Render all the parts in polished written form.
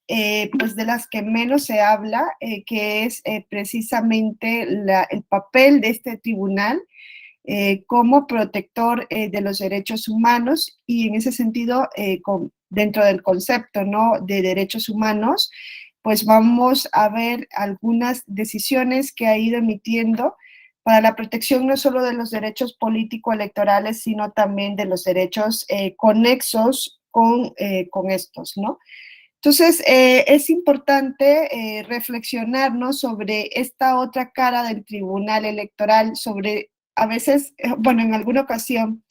pues de las que menos se habla, que es precisamente el papel de este tribunal como protector de los derechos humanos y en ese sentido, dentro del concepto, ¿no?, de derechos humanos, pues vamos a ver algunas decisiones que ha ido emitiendo para la protección no solo de los derechos político-electorales, sino también de los derechos conexos con estos, ¿no? Entonces, es importante reflexionar, ¿no?, sobre esta otra cara del Tribunal Electoral, sobre, a veces, bueno, en alguna ocasión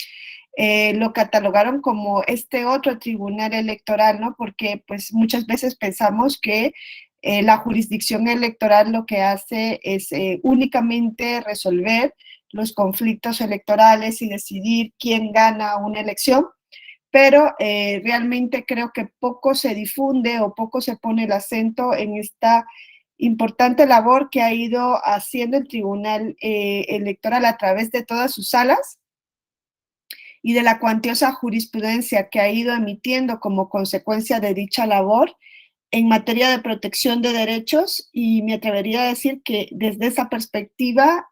lo catalogaron como este otro Tribunal Electoral, ¿no? Porque pues muchas veces pensamos que la jurisdicción electoral lo que hace es únicamente resolver los conflictos electorales y decidir quién gana una elección, pero realmente creo que poco se difunde o poco se pone el acento en esta importante labor que ha ido haciendo el Tribunal Electoral a través de todas sus salas y de la cuantiosa jurisprudencia que ha ido emitiendo como consecuencia de dicha labor en materia de protección de derechos, y me atrevería a decir que desde esa perspectiva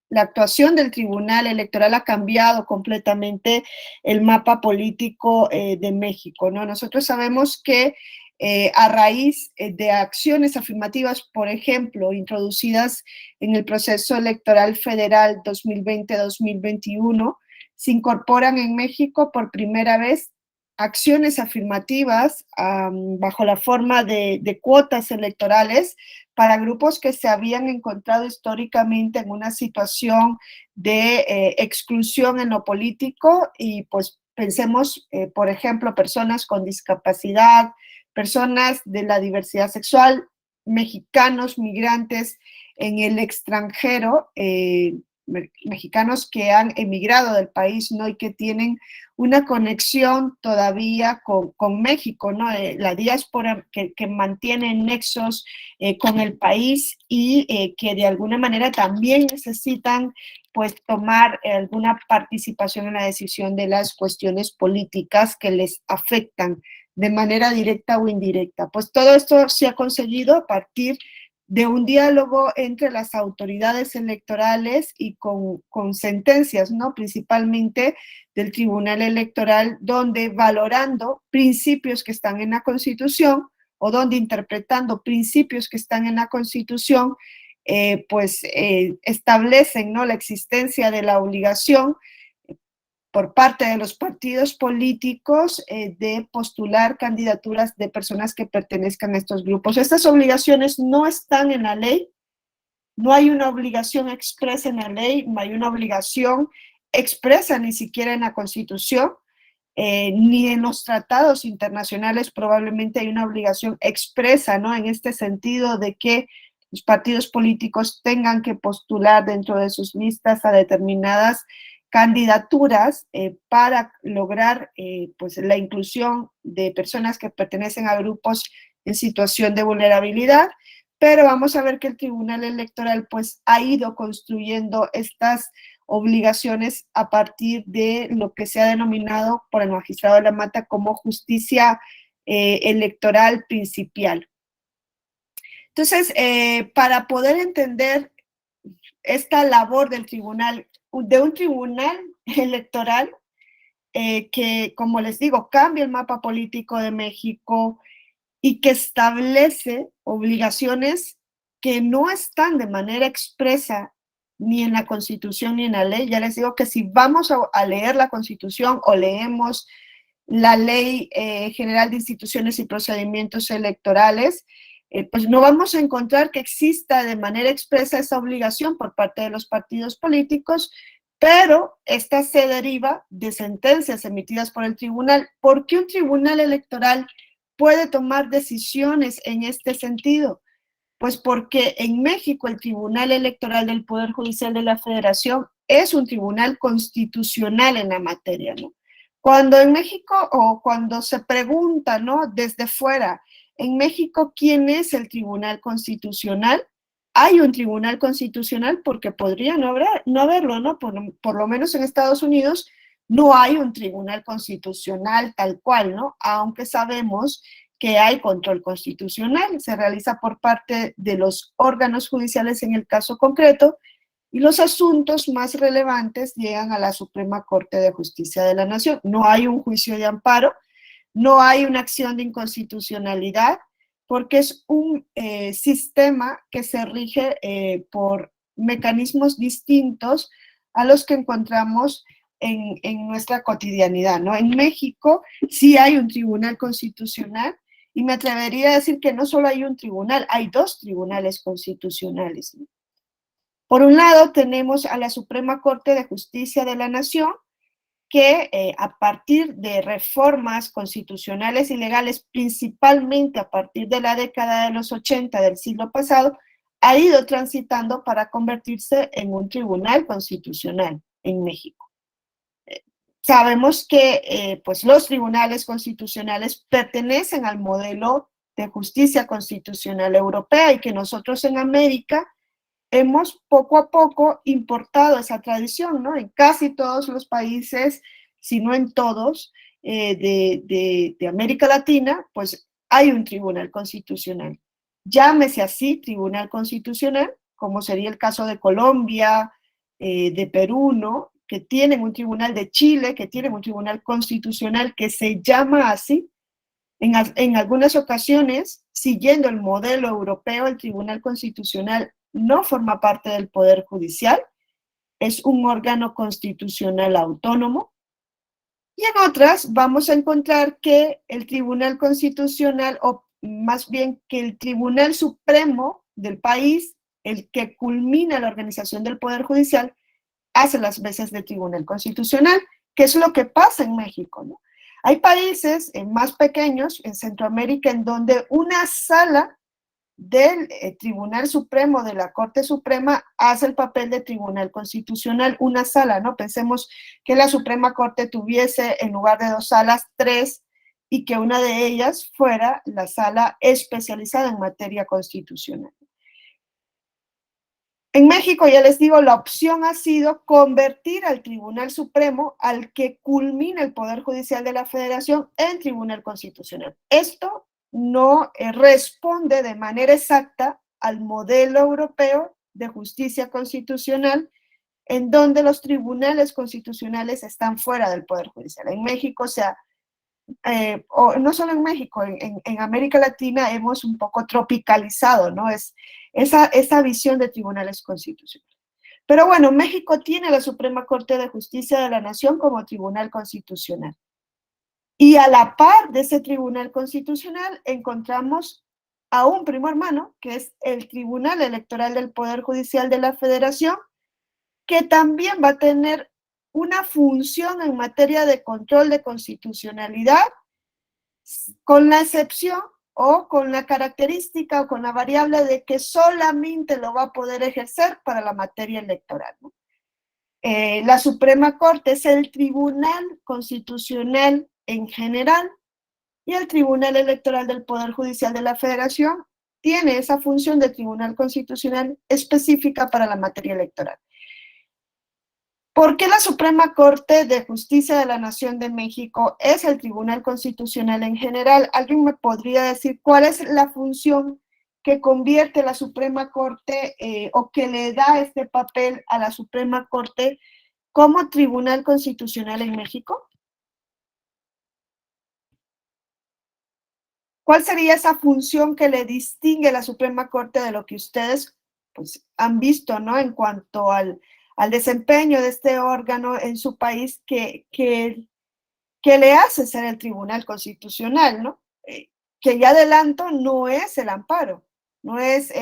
la actuación del Tribunal Electoral ha cambiado completamente el mapa político de México, ¿no? Nosotros sabemos que a raíz de acciones afirmativas, por ejemplo, introducidas en el proceso electoral federal 2020-2021, se incorporan en México por primera vez acciones afirmativas bajo la forma de cuotas electorales para grupos que se habían encontrado históricamente en una situación de exclusión en lo político, y pues pensemos, por ejemplo, personas con discapacidad, personas de la diversidad sexual, mexicanos, migrantes en el extranjero, mexicanos que han emigrado del país, ¿no?, y que tienen una conexión todavía con México, ¿no? La diáspora que mantiene nexos con el país y que de alguna manera también necesitan pues tomar alguna participación en la decisión de las cuestiones políticas que les afectan de manera directa o indirecta. Pues todo esto se ha conseguido a partir de un diálogo entre las autoridades electorales y con sentencias, ¿no?, principalmente del Tribunal Electoral, donde valorando principios que están en la Constitución o donde interpretando principios que están en la Constitución, establecen, ¿no?, la existencia de la obligación por parte de los partidos políticos de postular candidaturas de personas que pertenezcan a estos grupos. Estas obligaciones no están en la ley, no hay una obligación expresa en la ley, no hay una obligación expresa ni siquiera en la Constitución, ni en los tratados internacionales probablemente hay una obligación expresa, ¿no?, en este sentido de que los partidos políticos tengan que postular dentro de sus listas a determinadas candidaturas para lograr pues la inclusión de personas que pertenecen a grupos en situación de vulnerabilidad. Pero vamos a ver que el Tribunal Electoral pues ha ido construyendo estas obligaciones a partir de lo que se ha denominado por el magistrado de la Mata como justicia electoral principial. Entonces, para poder entender esta labor del tribunal, de un tribunal electoral que, como les digo, cambia el mapa político de México y que establece obligaciones que no están de manera expresa ni en la Constitución ni en la ley. Ya les digo que si vamos a leer la Constitución o leemos la Ley General de Instituciones y Procedimientos Electorales, pues no vamos a encontrar que exista de manera expresa esa obligación por parte de los partidos políticos, pero esta se deriva de sentencias emitidas por el tribunal. ¿Por qué un tribunal electoral puede tomar decisiones en este sentido? Pues porque en México el Tribunal Electoral del Poder Judicial de la Federación es un tribunal constitucional en la materia, ¿no? Cuando en México, o cuando se pregunta, ¿no?, desde fuera, en México, ¿quién es el Tribunal Constitucional? Hay un Tribunal Constitucional porque podría no haberlo, ¿no? Por lo menos en Estados Unidos no hay un Tribunal Constitucional tal cual, ¿no? Aunque sabemos que hay control constitucional, se realiza por parte de los órganos judiciales en el caso concreto, y los asuntos más relevantes llegan a la Suprema Corte de Justicia de la Nación. No hay un juicio de amparo, no hay una acción de inconstitucionalidad, porque es un sistema que se rige por mecanismos distintos a los que encontramos en nuestra cotidianidad, ¿no? En México sí hay un tribunal constitucional, y me atrevería a decir que no solo hay un tribunal, hay dos tribunales constitucionales, ¿no? Por un lado, tenemos a la Suprema Corte de Justicia de la Nación, que a partir de reformas constitucionales y legales, principalmente a partir de la década de los 80 del siglo pasado, ha ido transitando para convertirse en un tribunal constitucional en México. Sabemos que pues los tribunales constitucionales pertenecen al modelo de justicia constitucional europea, y que nosotros en América hemos poco a poco importado esa tradición, ¿no? En casi todos los países, si no en todos, de América Latina, pues hay un tribunal constitucional. Llámese así, tribunal constitucional, como sería el caso de Colombia, de Perú, ¿no? Que tienen un tribunal, de Chile, que tienen un tribunal constitucional que se llama así. En algunas ocasiones, siguiendo el modelo europeo, el Tribunal Constitucional no forma parte del Poder Judicial, es un órgano constitucional autónomo. Y en otras vamos a encontrar que el Tribunal Constitucional, o más bien que el Tribunal Supremo del país, el que culmina la organización del Poder Judicial, hace las veces de Tribunal Constitucional, que es lo que pasa en México, ¿no? Hay países más pequeños en Centroamérica en donde una sala del Tribunal Supremo, de la Corte Suprema, hace el papel de Tribunal Constitucional, una sala, ¿no? Pensemos que la Suprema Corte tuviese, en lugar de dos salas, tres, y que una de ellas fuera la sala especializada en materia constitucional. En México, ya les digo, la opción ha sido convertir al Tribunal Supremo, al que culmina el Poder Judicial de la Federación, en Tribunal Constitucional. Esto no responde de manera exacta al modelo europeo de justicia constitucional, en donde los tribunales constitucionales están fuera del Poder Judicial. En México, o sea, o no solo en México, en América Latina hemos un poco tropicalizado, ¿no? Es esa visión de tribunales constitucionales. Pero bueno, México tiene la Suprema Corte de Justicia de la Nación como tribunal constitucional. Y a la par de ese tribunal constitucional encontramos a un primo hermano, que es el Tribunal Electoral del Poder Judicial de la Federación, que también va a tener una función en materia de control de constitucionalidad, con la excepción o con la característica o con la variable de que solamente lo va a poder ejercer para la materia electoral, ¿no? La Suprema Corte es el Tribunal Constitucional en general, y el Tribunal Electoral del Poder Judicial de la Federación tiene esa función de Tribunal Constitucional específica para la materia electoral. ¿Por qué la Suprema Corte de Justicia de la Nación de México es el Tribunal Constitucional en general? ¿Alguien me podría decir cuál es la función que convierte la Suprema Corte o que le da este papel a la Suprema Corte como Tribunal Constitucional en México? ¿Cuál sería esa función que le distingue a la Suprema Corte de lo que ustedes pues, han visto, ¿no? En cuanto al desempeño de este órgano en su país, que le hace ser el Tribunal Constitucional, ¿no? Que ya adelanto, no es el amparo, no es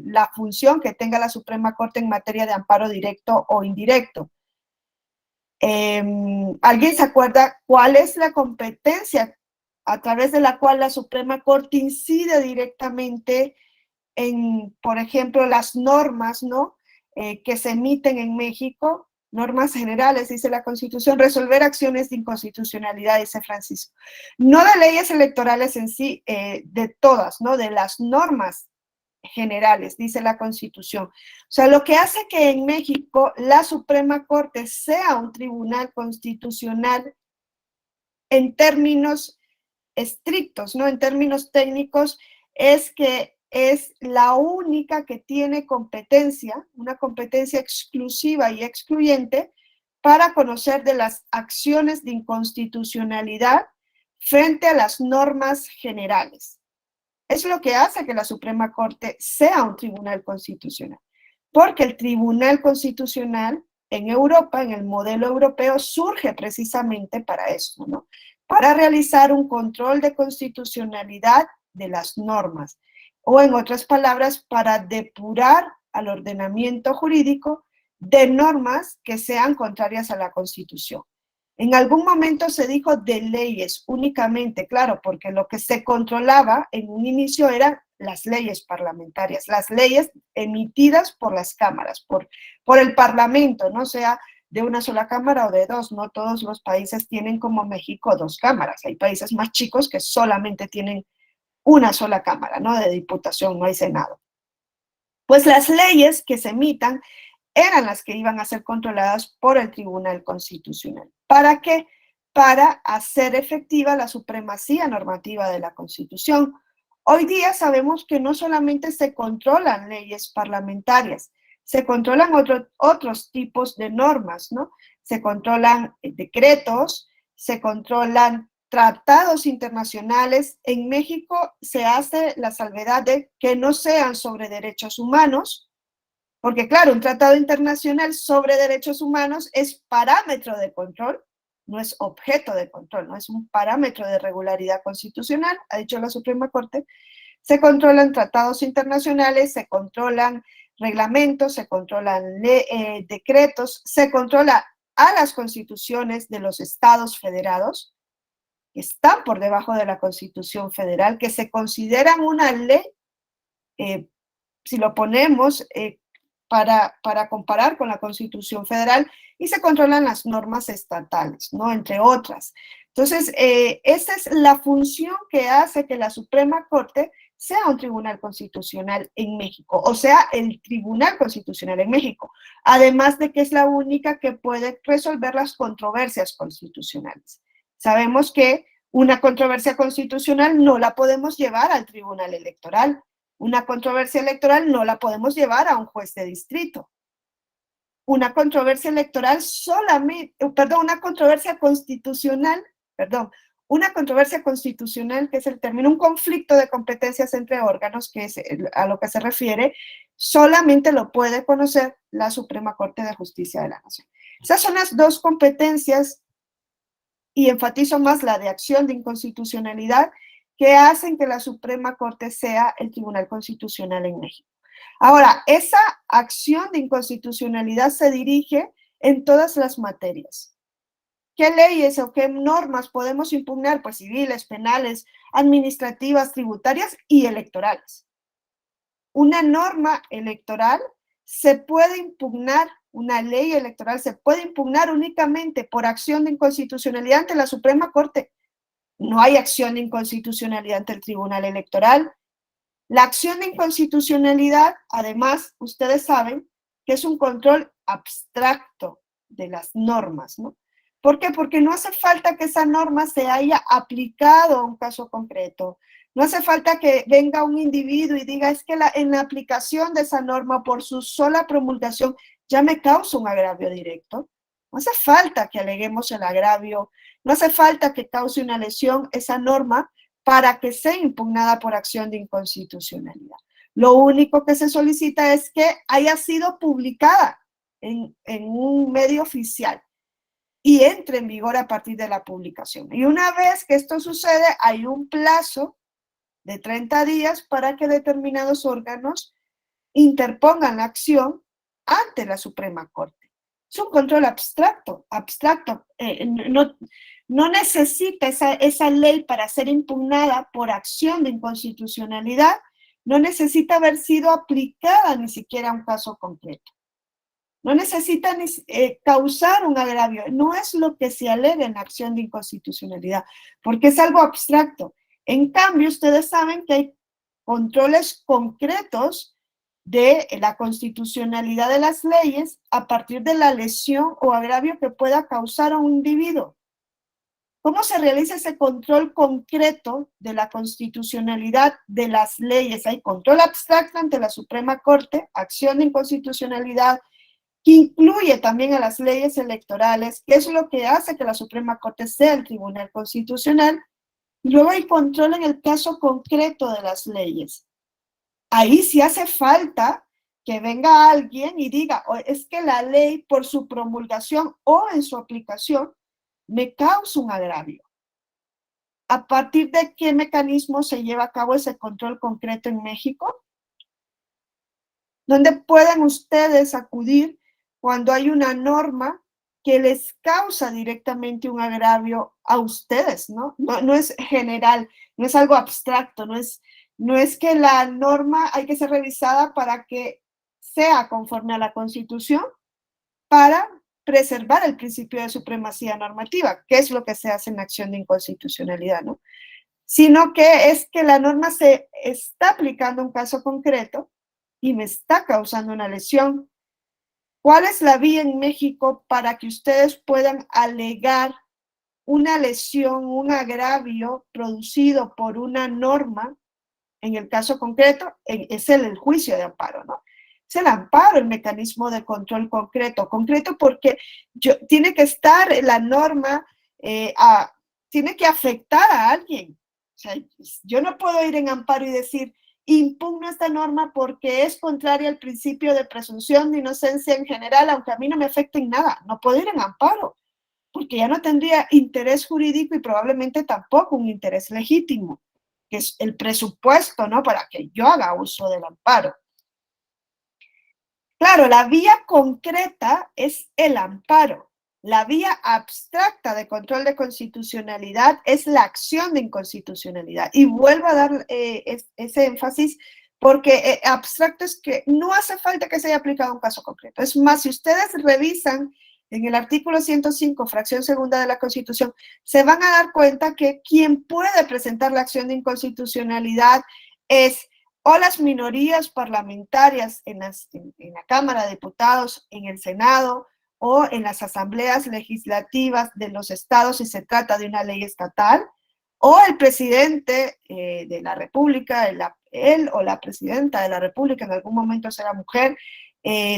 la función que tenga la Suprema Corte en materia de amparo directo o indirecto. ¿Alguien se acuerda cuál es la competencia a través de la cual la Suprema Corte incide directamente en, por ejemplo, las normas, ¿no? Que se emiten en México, normas generales, dice la Constitución, resolver acciones de inconstitucionalidad, dice Francisco. No de leyes electorales en sí, de todas, ¿no? De las normas generales, dice la Constitución. O sea, lo que hace que en México la Suprema Corte sea un tribunal constitucional en términos estrictos, ¿no? En términos técnicos, es que es la única que tiene competencia, una competencia exclusiva y excluyente para conocer de las acciones de inconstitucionalidad frente a las normas generales. Es lo que hace que la Suprema Corte sea un tribunal constitucional, porque el Tribunal Constitucional en Europa, en el modelo europeo, surge precisamente para eso, ¿no? Para realizar un control de constitucionalidad de las normas, o en otras palabras, para depurar al ordenamiento jurídico de normas que sean contrarias a la Constitución. En algún momento se dijo de leyes únicamente, claro, porque lo que se controlaba en un inicio eran las leyes parlamentarias, las leyes emitidas por las cámaras, por el Parlamento, no sea de una sola cámara o de dos, no todos los países tienen como México dos cámaras, hay países más chicos que solamente tienen una sola cámara, ¿no? De diputación, no hay senado. Pues las leyes que se emitan eran las que iban a ser controladas por el Tribunal Constitucional. ¿Para qué? Para hacer efectiva la supremacía normativa de la Constitución. Hoy día sabemos que no solamente se controlan leyes parlamentarias, se controlan otros tipos de normas, ¿no? Se controlan decretos, se controlan tratados internacionales. En México se hace la salvedad de que no sean sobre derechos humanos, porque claro, un tratado internacional sobre derechos humanos es parámetro de control, no es objeto de control, no es un parámetro de regularidad constitucional, ha dicho la Suprema Corte. Se controlan tratados internacionales, se controlan reglamentos, se controlan decretos, se controla a las constituciones de los estados federados, que están por debajo de la Constitución Federal, que se consideran una ley, si lo ponemos para comparar con la Constitución Federal, y se controlan las normas estatales, ¿no? Entre otras. Entonces, esa es la función que hace que la Suprema Corte sea un tribunal constitucional en México, o sea, el Tribunal Constitucional en México, además de que es la única que puede resolver las controversias constitucionales. Sabemos que una controversia constitucional no la podemos llevar al Tribunal Electoral. Una controversia electoral no la podemos llevar a un juez de distrito. Una controversia electoral una controversia constitucional, una controversia constitucional, que es el término, un conflicto de competencias entre órganos, que es a lo que se refiere, solamente lo puede conocer la Suprema Corte de Justicia de la Nación. Esas son las dos competencias, y enfatizo más la de acción de inconstitucionalidad, que hacen que la Suprema Corte sea el Tribunal Constitucional en México. Ahora, esa acción de inconstitucionalidad se dirige en todas las materias. ¿Qué leyes o qué normas podemos impugnar? Pues civiles, penales, administrativas, tributarias y electorales. Una norma electoral se puede impugnar, una ley electoral se puede impugnar únicamente por acción de inconstitucionalidad ante la Suprema Corte. No hay acción de inconstitucionalidad ante el Tribunal Electoral. La acción de inconstitucionalidad, además, ustedes saben que es un control abstracto de las normas, ¿no? ¿Por qué? Porque no hace falta que esa norma se haya aplicado a un caso concreto. No hace falta que venga un individuo y diga, es que en la aplicación de esa norma, por su sola promulgación, ya me causa un agravio directo. No hace falta que aleguemos el agravio, no hace falta que cause una lesión esa norma para que sea impugnada por acción de inconstitucionalidad. Lo único que se solicita es que haya sido publicada en un medio oficial y entre en vigor a partir de la publicación. Y una vez que esto sucede, hay un plazo de 30 días para que determinados órganos interpongan la acción ante la Suprema Corte. Es un control abstracto. No necesita esa ley para ser impugnada por acción de inconstitucionalidad, no necesita haber sido aplicada ni siquiera a un caso concreto. No necesita causar un agravio. No es lo que se alega en la acción de inconstitucionalidad, porque es algo abstracto. En cambio, ustedes saben que hay controles concretos de la constitucionalidad de las leyes a partir de la lesión o agravio que pueda causar a un individuo. ¿Cómo se realiza ese control concreto de la constitucionalidad de las leyes? Hay control abstracto ante la Suprema Corte, acción de inconstitucionalidad, que incluye también a las leyes electorales, que es lo que hace que la Suprema Corte sea el Tribunal Constitucional. Y luego hay control en el caso concreto de las leyes. Ahí sí hace falta que venga alguien y diga, oh, es que la ley por su promulgación o en su aplicación me causa un agravio. ¿A partir de qué mecanismo se lleva a cabo ese control concreto en México? ¿Dónde pueden ustedes acudir cuando hay una norma que les causa directamente un agravio a ustedes, ¿no? No es general, no es algo abstracto, no es que la norma hay que ser revisada para que sea conforme a la Constitución para preservar el principio de supremacía normativa, que es lo que se hace en acción de inconstitucionalidad, ¿no? Sino que es que la norma se está aplicando a un caso concreto y me está causando una lesión. ¿Cuál es la vía en México para que ustedes puedan alegar una lesión, un agravio producido por una norma? En el caso concreto, es el juicio de amparo, ¿no? Es el amparo, el mecanismo de control concreto. Concreto porque tiene que estar la norma, tiene que afectar a alguien. O sea, yo no puedo ir en amparo y decir, impugno esta norma porque es contraria al principio de presunción de inocencia en general, aunque a mí no me afecte en nada. No puedo ir en amparo, porque ya no tendría interés jurídico y probablemente tampoco un interés legítimo, que es el presupuesto, ¿no? Para que yo haga uso del amparo. Claro, la vía concreta es el amparo. La vía abstracta de control de constitucionalidad es la acción de inconstitucionalidad. Y vuelvo a dar ese énfasis porque abstracto es que no hace falta que se haya aplicado un caso concreto. Es más, si ustedes revisan en el artículo 105, fracción segunda de la Constitución, se van a dar cuenta que quien puede presentar la acción de inconstitucionalidad es o las minorías parlamentarias en la Cámara de Diputados, en el Senado o en las asambleas legislativas de los estados si se trata de una ley estatal, o el presidente de la República, él o la presidenta de la República, en algún momento será mujer,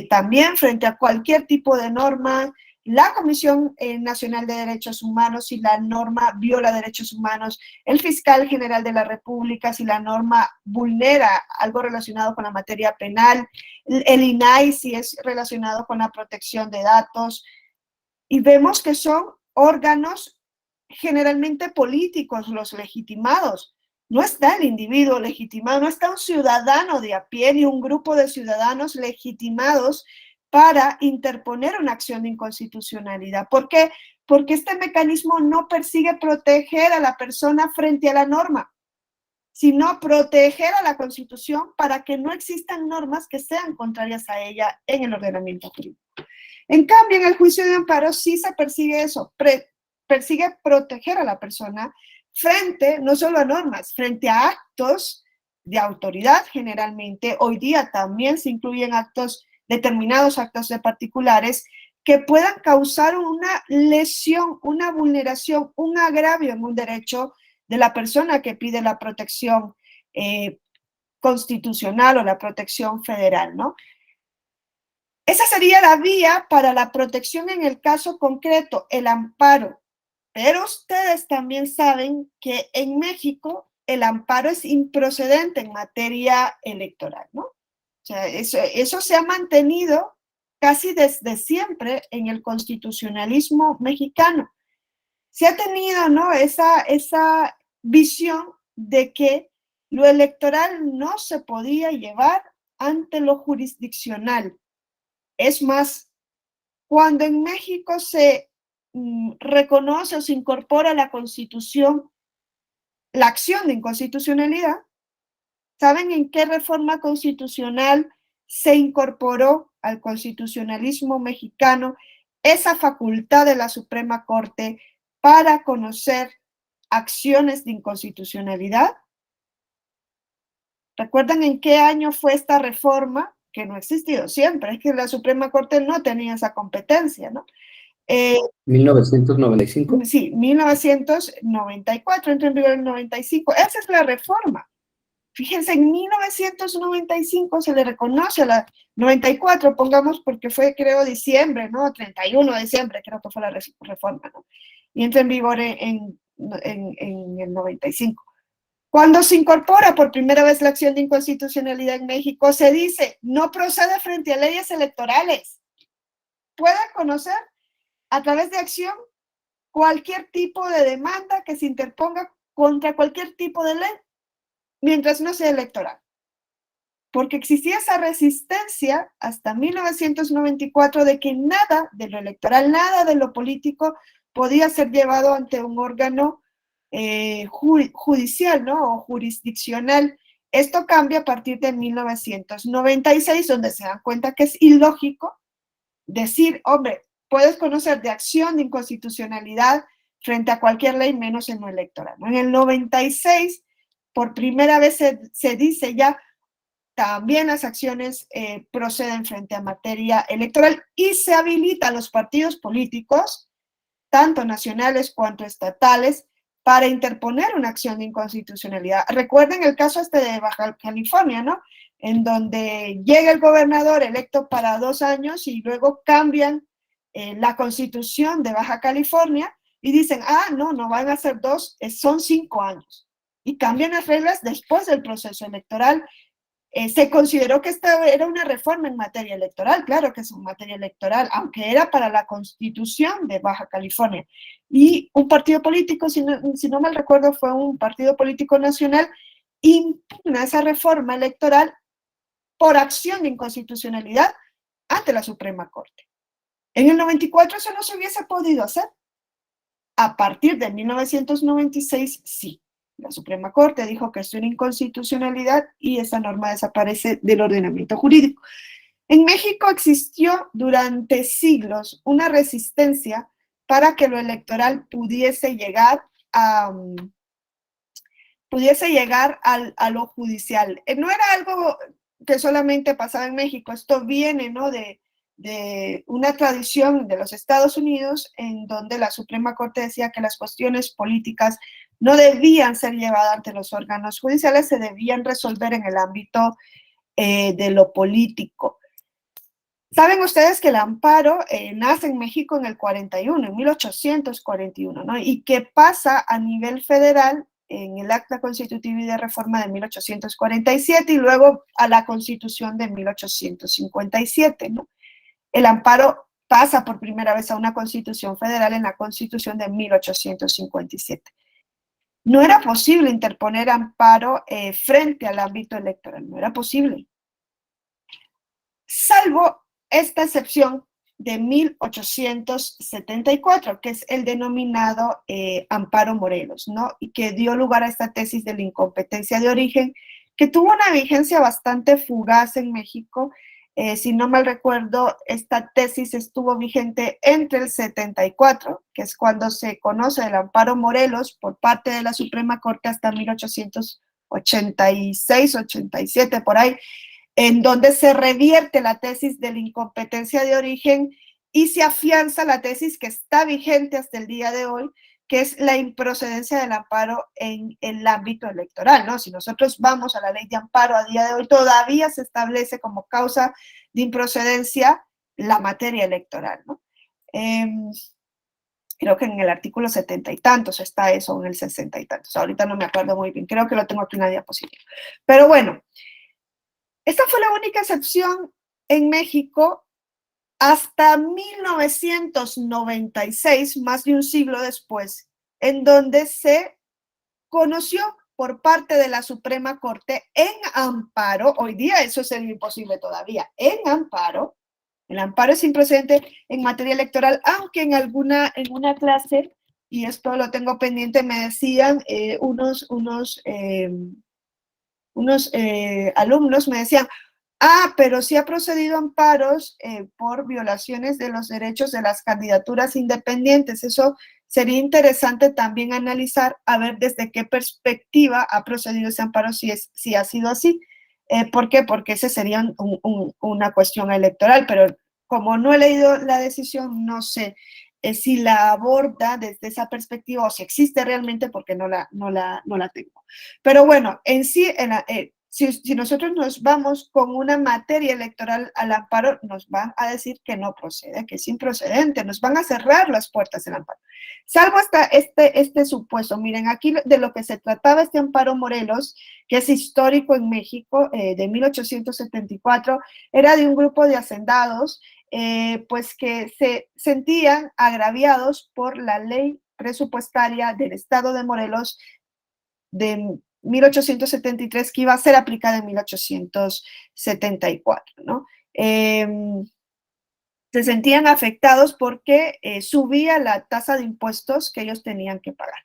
también frente a cualquier tipo de norma, la Comisión Nacional de Derechos Humanos, si la norma viola derechos humanos, el fiscal general de la República, si la norma vulnera algo relacionado con la materia penal, el INAI, si es relacionado con la protección de datos, y vemos que son órganos generalmente políticos los legitimados. No está el individuo legitimado, no está un ciudadano de a pie ni un grupo de ciudadanos legitimados para interponer una acción de inconstitucionalidad. ¿Por qué? Porque este mecanismo no persigue proteger a la persona frente a la norma, sino proteger a la Constitución para que no existan normas que sean contrarias a ella en el ordenamiento jurídico. En cambio, en el juicio de amparo sí se persigue eso, persigue proteger a la persona frente, no solo a normas, frente a actos de autoridad generalmente. Hoy día también se incluyen actos, determinados actos de particulares que puedan causar una lesión, una vulneración, un agravio en un derecho de la persona que pide la protección constitucional o la protección federal, ¿no? Esa sería la vía para la protección en el caso concreto, el amparo. Pero ustedes también saben que en México el amparo es improcedente en materia electoral, ¿no? O sea, eso se ha mantenido casi desde siempre en el constitucionalismo mexicano. Se ha tenido, ¿no? Esa visión de que lo electoral no se podía llevar ante lo jurisdiccional. Es más, cuando en México se reconoce o se incorpora a la Constitución la acción de inconstitucionalidad, ¿saben en qué reforma constitucional se incorporó al constitucionalismo mexicano esa facultad de la Suprema Corte para conocer acciones de inconstitucionalidad? ¿Recuerdan en qué año fue esta reforma? Que no ha existido siempre, es que la Suprema Corte no tenía esa competencia, ¿no? ¿1995? Sí, 1994, entró en vigor en 95. Esa es la reforma. Fíjense, en 1995 se le reconoce a la 94, pongamos, porque fue, creo, diciembre, ¿no? 31 de diciembre, creo que fue la reforma, ¿no? Y entra en vigor en el 95. Cuando se incorpora por primera vez la acción de inconstitucionalidad en México, se dice, no procede frente a leyes electorales. Puede conocer a través de acción cualquier tipo de demanda que se interponga contra cualquier tipo de ley, mientras no sea electoral. Porque existía esa resistencia hasta 1994 de que nada de lo electoral, nada de lo político podía ser llevado ante un órgano judicial, ¿no? O jurisdiccional. Esto cambia a partir de 1996, donde se dan cuenta que es ilógico decir, hombre, puedes conocer de acción de inconstitucionalidad frente a cualquier ley, menos en lo electoral. En el 96, por primera vez se dice ya, también las acciones proceden frente a materia electoral y se habilita a los partidos políticos, tanto nacionales cuanto estatales, para interponer una acción de inconstitucionalidad. Recuerden el caso este de Baja California, ¿no? En donde llega el gobernador electo para 2 años y luego cambian la constitución de Baja California y dicen, no, no van a ser 2, son 5 años. Y cambian las reglas después del proceso electoral. Se consideró que esta era una reforma en materia electoral, claro que es en materia electoral, aunque era para la constitución de Baja California. Y un partido político, si no mal recuerdo, fue un partido político nacional, impugna esa reforma electoral por acción de inconstitucionalidad ante la Suprema Corte. En el 94 eso no se hubiese podido hacer. A partir de 1996, sí. La Suprema Corte dijo que es una inconstitucionalidad y esa norma desaparece del ordenamiento jurídico. En México existió durante siglos una resistencia para que lo electoral pudiese llegar a lo judicial. No era algo que solamente pasaba en México, esto viene, ¿no? de una tradición de los Estados Unidos en donde la Suprema Corte decía que las cuestiones políticas no debían ser llevadas ante los órganos judiciales, se debían resolver en el ámbito de lo político. Saben ustedes que el amparo nace en México en el 41, en 1841, ¿no? Y que pasa a nivel federal en el Acta Constitutiva y de Reforma de 1847 y luego a la Constitución de 1857, ¿no? El amparo pasa por primera vez a una Constitución federal en la Constitución de 1857. No era posible interponer amparo frente al ámbito electoral, no era posible. Salvo esta excepción de 1874, que es el denominado Amparo Morelos, ¿no? Y que dio lugar a esta tesis de la incompetencia de origen, que tuvo una vigencia bastante fugaz en México. Si no mal recuerdo, esta tesis estuvo vigente entre el 74, que es cuando se conoce el Amparo Morelos por parte de la Suprema Corte, hasta 1886, 87, por ahí, en donde se revierte la tesis de la incompetencia de origen y se afianza la tesis que está vigente hasta el día de hoy, que es la improcedencia del amparo en el ámbito electoral, ¿no? Si nosotros vamos a la ley de amparo a día de hoy, todavía se establece como causa de improcedencia la materia electoral, ¿no? Creo que en el artículo 70 y tantos está eso, en el 60 y tantos. Ahorita no me acuerdo muy bien, creo que lo tengo aquí en la diapositiva. Pero bueno, esta fue la única excepción en México hasta 1996, más de un siglo después, en donde se conoció por parte de la Suprema Corte en amparo, hoy día eso sería imposible todavía, en amparo, el amparo es improcedente en materia electoral, aunque en una clase, y esto lo tengo pendiente, me decían unos alumnos, me decían, pero sí ha procedido amparos por violaciones de los derechos de las candidaturas independientes. Eso sería interesante también analizar, a ver desde qué perspectiva ha procedido ese amparo, si ha sido así. ¿Por qué? Porque ese sería una cuestión electoral, pero como no he leído la decisión, no sé si la aborda desde esa perspectiva o si existe realmente, porque no la tengo. Pero bueno, en sí, si nosotros nos vamos con una materia electoral al amparo, nos van a decir que no procede, que es improcedente, nos van a cerrar las puertas del amparo. Salvo hasta este supuesto. Miren, aquí de lo que se trataba este amparo Morelos, que es histórico en México, de 1874, era de un grupo de hacendados pues que se sentían agraviados por la ley presupuestaria del Estado de Morelos de 1873 que iba a ser aplicada en 1874, ¿no? Se sentían afectados porque subía la tasa de impuestos que ellos tenían que pagar.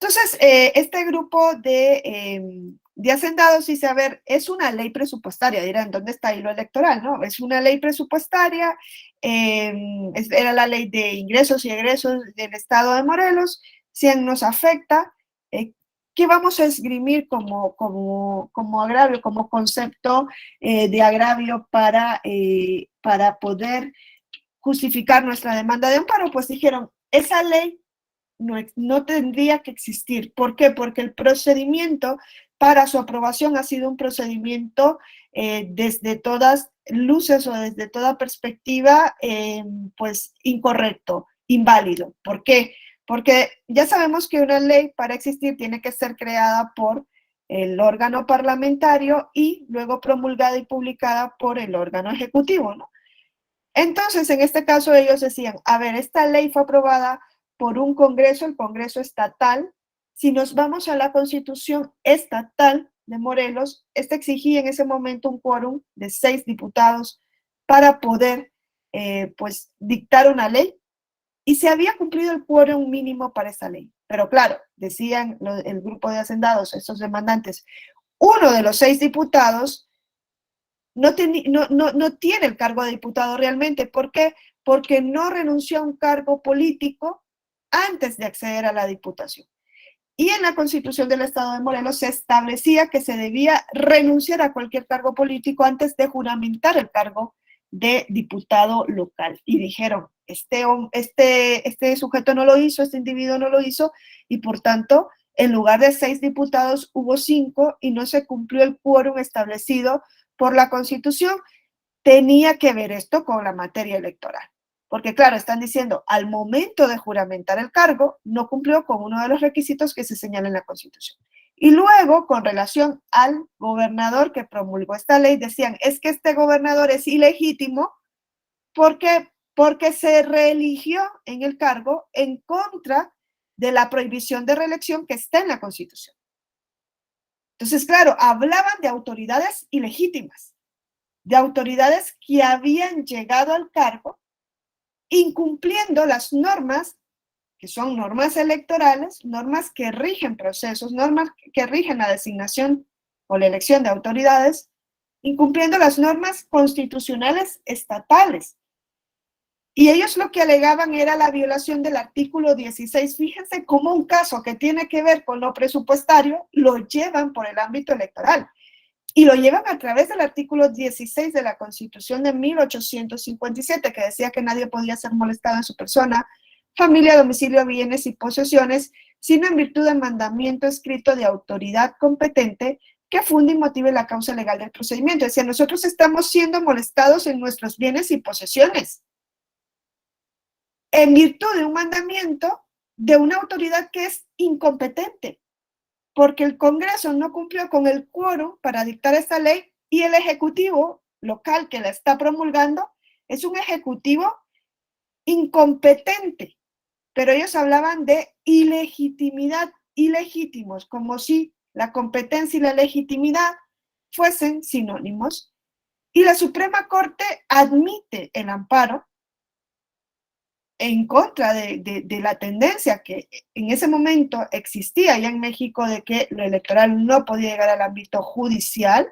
Entonces, este grupo de hacendados dice, a ver, es una ley presupuestaria, dirán, ¿dónde está ahí lo electoral? ¿No? Es una ley presupuestaria, era la ley de ingresos y egresos del Estado de Morelos, si nos afecta, ¿qué vamos a esgrimir como agravio, como concepto de agravio para poder justificar nuestra demanda de amparo? Pues dijeron, esa ley no tendría que existir. ¿Por qué? Porque el procedimiento para su aprobación ha sido un procedimiento desde todas luces o desde toda perspectiva, pues incorrecto, inválido. ¿Por qué? Porque ya sabemos que una ley para existir tiene que ser creada por el órgano parlamentario y luego promulgada y publicada por el órgano ejecutivo, ¿no? Entonces, en este caso ellos decían, a ver, esta ley fue aprobada por un Congreso, el Congreso estatal. Si nos vamos a la Constitución estatal de Morelos, esta exigía en ese momento un quórum de 6 diputados para poder, pues, dictar una ley, y se había cumplido el quórum mínimo para esa ley. Pero claro, decían el grupo de hacendados, estos demandantes, uno de los 6 diputados no tiene el cargo de diputado realmente. ¿Por qué? Porque no renunció a un cargo político antes de acceder a la diputación. Y en la Constitución del Estado de Morelos se establecía que se debía renunciar a cualquier cargo político antes de juramentar el cargo de diputado local. Y dijeron, este sujeto no lo hizo, este individuo no lo hizo, y por tanto, en lugar de 6 diputados, hubo 5 y no se cumplió el quórum establecido por la Constitución. Tenía que ver esto con la materia electoral. Porque claro, están diciendo, al momento de juramentar el cargo, no cumplió con uno de los requisitos que se señala en la Constitución. Y luego, con relación al gobernador que promulgó esta ley, decían, es que este gobernador es ilegítimo porque se reeligió en el cargo en contra de la prohibición de reelección que está en la Constitución. Entonces, claro, hablaban de autoridades ilegítimas, de autoridades que habían llegado al cargo incumpliendo las normas, que son normas electorales, normas que rigen procesos, normas que rigen la designación o la elección de autoridades, incumpliendo las normas constitucionales estatales. Y ellos lo que alegaban era la violación del artículo 16. Fíjense cómo un caso que tiene que ver con lo presupuestario lo llevan por el ámbito electoral. Y lo llevan a través del artículo 16 de la Constitución de 1857, que decía que nadie podía ser molestado en su persona, familia, domicilio, bienes y posesiones, sino en virtud del mandamiento escrito de autoridad competente que funde y motive la causa legal del procedimiento. Decía, nosotros estamos siendo molestados en nuestros bienes y posesiones, en virtud de un mandamiento de una autoridad que es incompetente, porque el Congreso no cumplió con el quórum para dictar esta ley y el Ejecutivo local que la está promulgando es un Ejecutivo incompetente. Pero ellos hablaban de ilegitimidad, ilegítimos, como si la competencia y la legitimidad fuesen sinónimos. Y la Suprema Corte admite el amparo en contra de la tendencia que en ese momento existía ya en México de que lo electoral no podía llegar al ámbito judicial,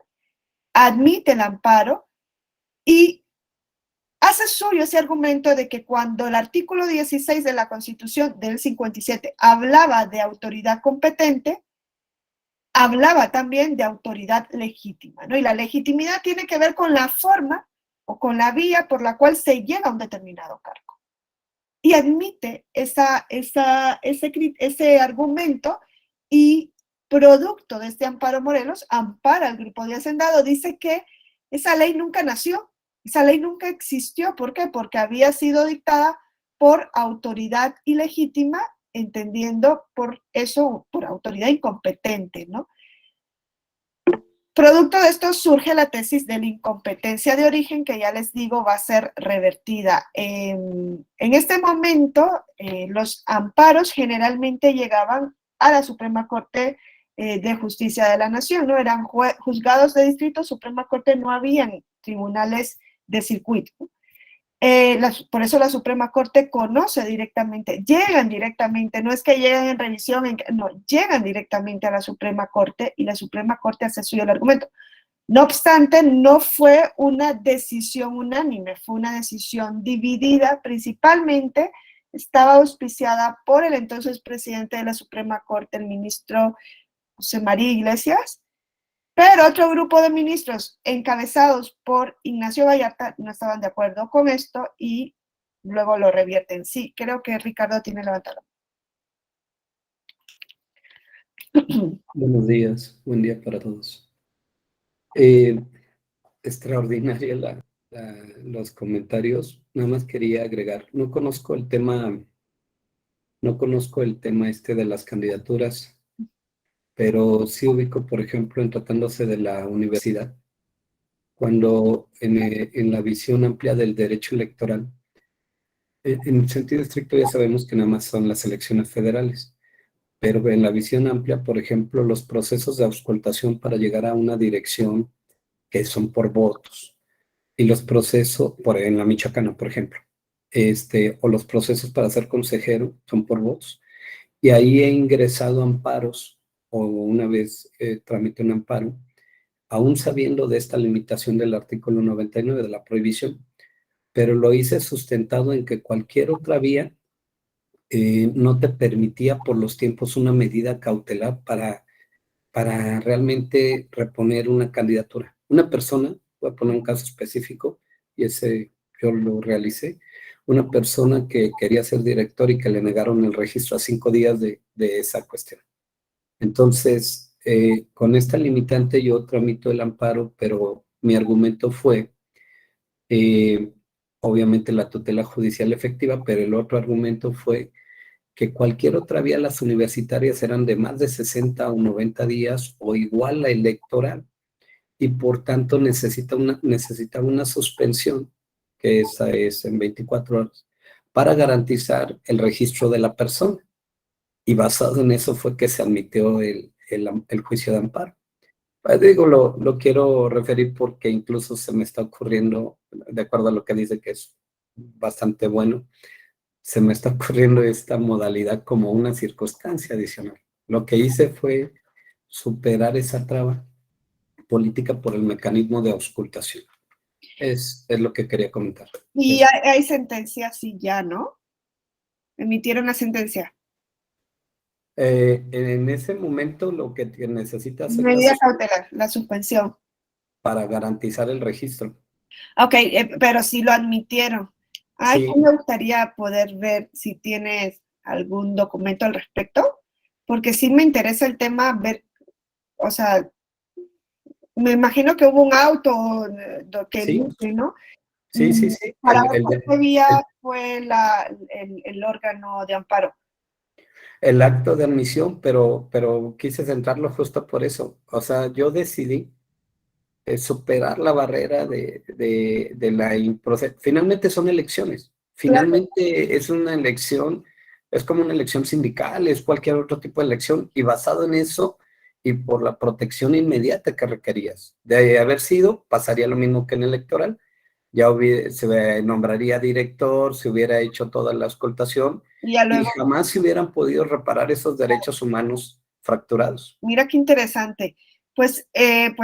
admite el amparo y hace suyo ese argumento de que cuando el artículo 16 de la Constitución del 57 hablaba de autoridad competente, hablaba también de autoridad legítima, ¿no? Y la legitimidad tiene que ver con la forma o con la vía por la cual se llega a un determinado cargo. y admite ese argumento, y producto de este amparo Morelos, ampara al grupo de Hacendado, dice que esa ley nunca nació, esa ley nunca existió. ¿Por qué? Porque había sido dictada por autoridad ilegítima, entendiendo por eso, por autoridad incompetente, ¿no? Producto de esto surge la tesis de la incompetencia de origen, que ya les digo va a ser revertida. En este momento, los amparos generalmente llegaban a la Suprema Corte de Justicia de la Nación, ¿no? Eran juzgados de distrito, Suprema Corte, no habían tribunales de circuito. Por eso la Suprema Corte conoce directamente, llegan directamente, no es que lleguen en revisión, no, llegan directamente a la Suprema Corte, y la Suprema Corte hace suyo el argumento. No obstante, no fue una decisión unánime, fue una decisión dividida. Principalmente estaba auspiciada por el entonces presidente de la Suprema Corte, el ministro José María Iglesias, pero otro grupo de ministros encabezados por Ignacio Vallarta no estaban de acuerdo con esto y luego lo revierten. Sí, creo que Ricardo tiene levantado. Buenos días, buen día para todos. Extraordinaria los comentarios. Nada más quería agregar, no conozco el tema de las candidaturas, pero sí ubico, por ejemplo, en tratándose de la universidad, cuando en la visión amplia del derecho electoral, en sentido estricto ya sabemos que nada más son las elecciones federales, pero en la visión amplia, por ejemplo, los procesos de auscultación para llegar a una dirección que son por votos, y los procesos, en la Michoacana, por ejemplo, o los procesos para ser consejero son por votos. Y ahí he ingresado amparos, o una vez tramité un amparo, aún sabiendo de esta limitación del artículo 99 de la prohibición, pero lo hice sustentado en que cualquier otra vía no te permitía por los tiempos una medida cautelar para realmente reponer una candidatura. Una persona, voy a poner un caso específico, y ese yo lo realicé, una persona que quería ser director y que le negaron el registro a 5 días de esa cuestión. Entonces, con esta limitante yo tramito el amparo, pero mi argumento fue, obviamente, la tutela judicial efectiva, pero el otro argumento fue que cualquier otra vía, las universitarias eran de más de 60 o 90 días o igual la electoral, y por tanto necesitaba una suspensión, que esa es en 24 horas, para garantizar el registro de la persona. Y basado en eso fue que se admitió el juicio de amparo. Pues digo, lo quiero referir porque incluso se me está ocurriendo, de acuerdo a lo que dice, que es bastante bueno, se me está ocurriendo esta modalidad como una circunstancia adicional. Lo que hice fue superar esa traba política por el mecanismo de auscultación. Es lo que quería comentar. Y hay sentencia, sí, ya, ¿no? Emitieron la sentencia. En ese momento lo que necesitas es Medida cautelar, la suspensión. para garantizar el registro. Ok, pero sí lo admitieron. Ay, Sí. me gustaría poder ver si tienes algún documento al respecto, porque sí me interesa el tema, ver, o sea, me imagino que hubo un auto que Sí, emite, ¿no? sí, sí, sí. ¿Para qué vía fue el órgano de amparo? El acto de admisión, pero quise centrarlo justo por eso. O sea, yo decidí superar la barrera de la improcedencia. Finalmente son elecciones. Claro. Finalmente es una elección, es como una elección sindical, es cualquier otro tipo de elección, y basado en eso y por la protección inmediata que requerías. De haber sido, pasaría lo mismo que en el electoral. Ya se nombraría director, se hubiera hecho toda la auscultación Y ya y luego, jamás se hubieran podido reparar esos derechos humanos fracturados. mira qué interesante. Pues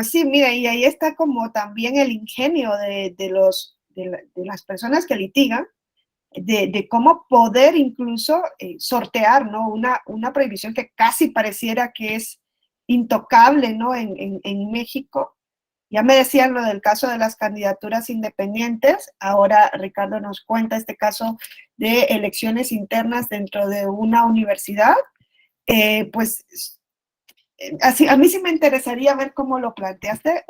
sí, mira, y ahí está como también el ingenio de las personas que litigan, de cómo poder incluso sortear, ¿no? Una prohibición que casi pareciera que es intocable, ¿no? En México, Ya me decían lo del caso de las candidaturas independientes, ahora Ricardo nos cuenta este caso de elecciones internas dentro de una universidad. Pues así, a mí sí me interesaría ver cómo lo planteaste,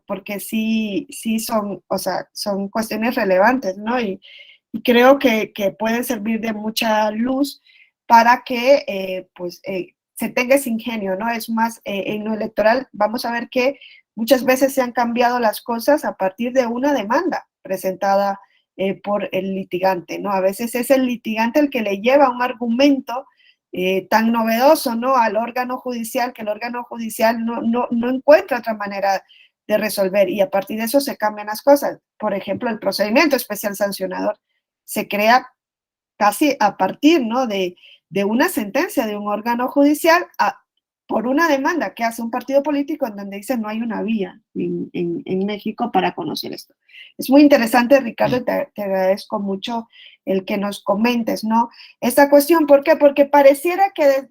porque sí son, o sea, son cuestiones relevantes, ¿no? Y creo que pueden servir de mucha luz para que se tenga ese ingenio, ¿no? Es más, en lo electoral vamos a ver que muchas veces se han cambiado las cosas a partir de una demanda presentada por el litigante, ¿no? A veces es el litigante el que le lleva un argumento tan novedoso, ¿no?, al órgano judicial, que el órgano judicial no encuentra otra manera de resolver, y a partir de eso se cambian las cosas. Por ejemplo, el procedimiento especial sancionador se crea casi a partir, ¿no?, de una sentencia de un órgano judicial por una demanda que hace un partido político en donde dice no hay una vía en México para conocer esto. Es muy interesante, Ricardo, y te agradezco mucho el que nos comentes, ¿no?, esta cuestión. ¿Por qué? Porque pareciera que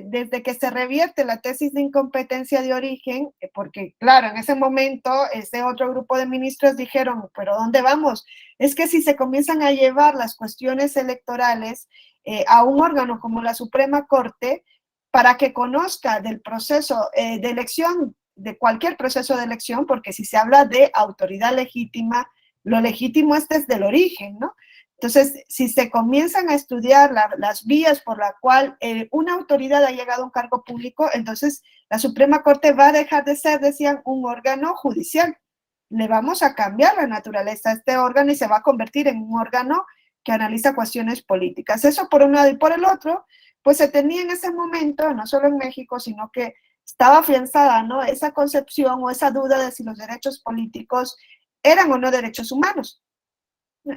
desde que se revierte la tesis de incompetencia de origen, porque claro, en ese momento ese otro grupo de ministros dijeron, pero ¿dónde vamos? Es que si se comienzan a llevar las cuestiones electorales a un órgano como la Suprema Corte, para que conozca del proceso de elección, de cualquier proceso de elección, porque si se habla de autoridad legítima, lo legítimo es desde el origen, ¿no? Entonces, si se comienzan a estudiar las vías por la cual una autoridad ha llegado a un cargo público, entonces la Suprema Corte va a dejar de ser, decían, un órgano judicial. Le vamos a cambiar la naturaleza a este órgano y se va a convertir en un órgano que analiza cuestiones políticas. Eso por un lado, y por el otro, pues se tenía en ese momento, no solo en México, sino que estaba afianzada, ¿no?, esa concepción o esa duda de si los derechos políticos eran o no derechos humanos.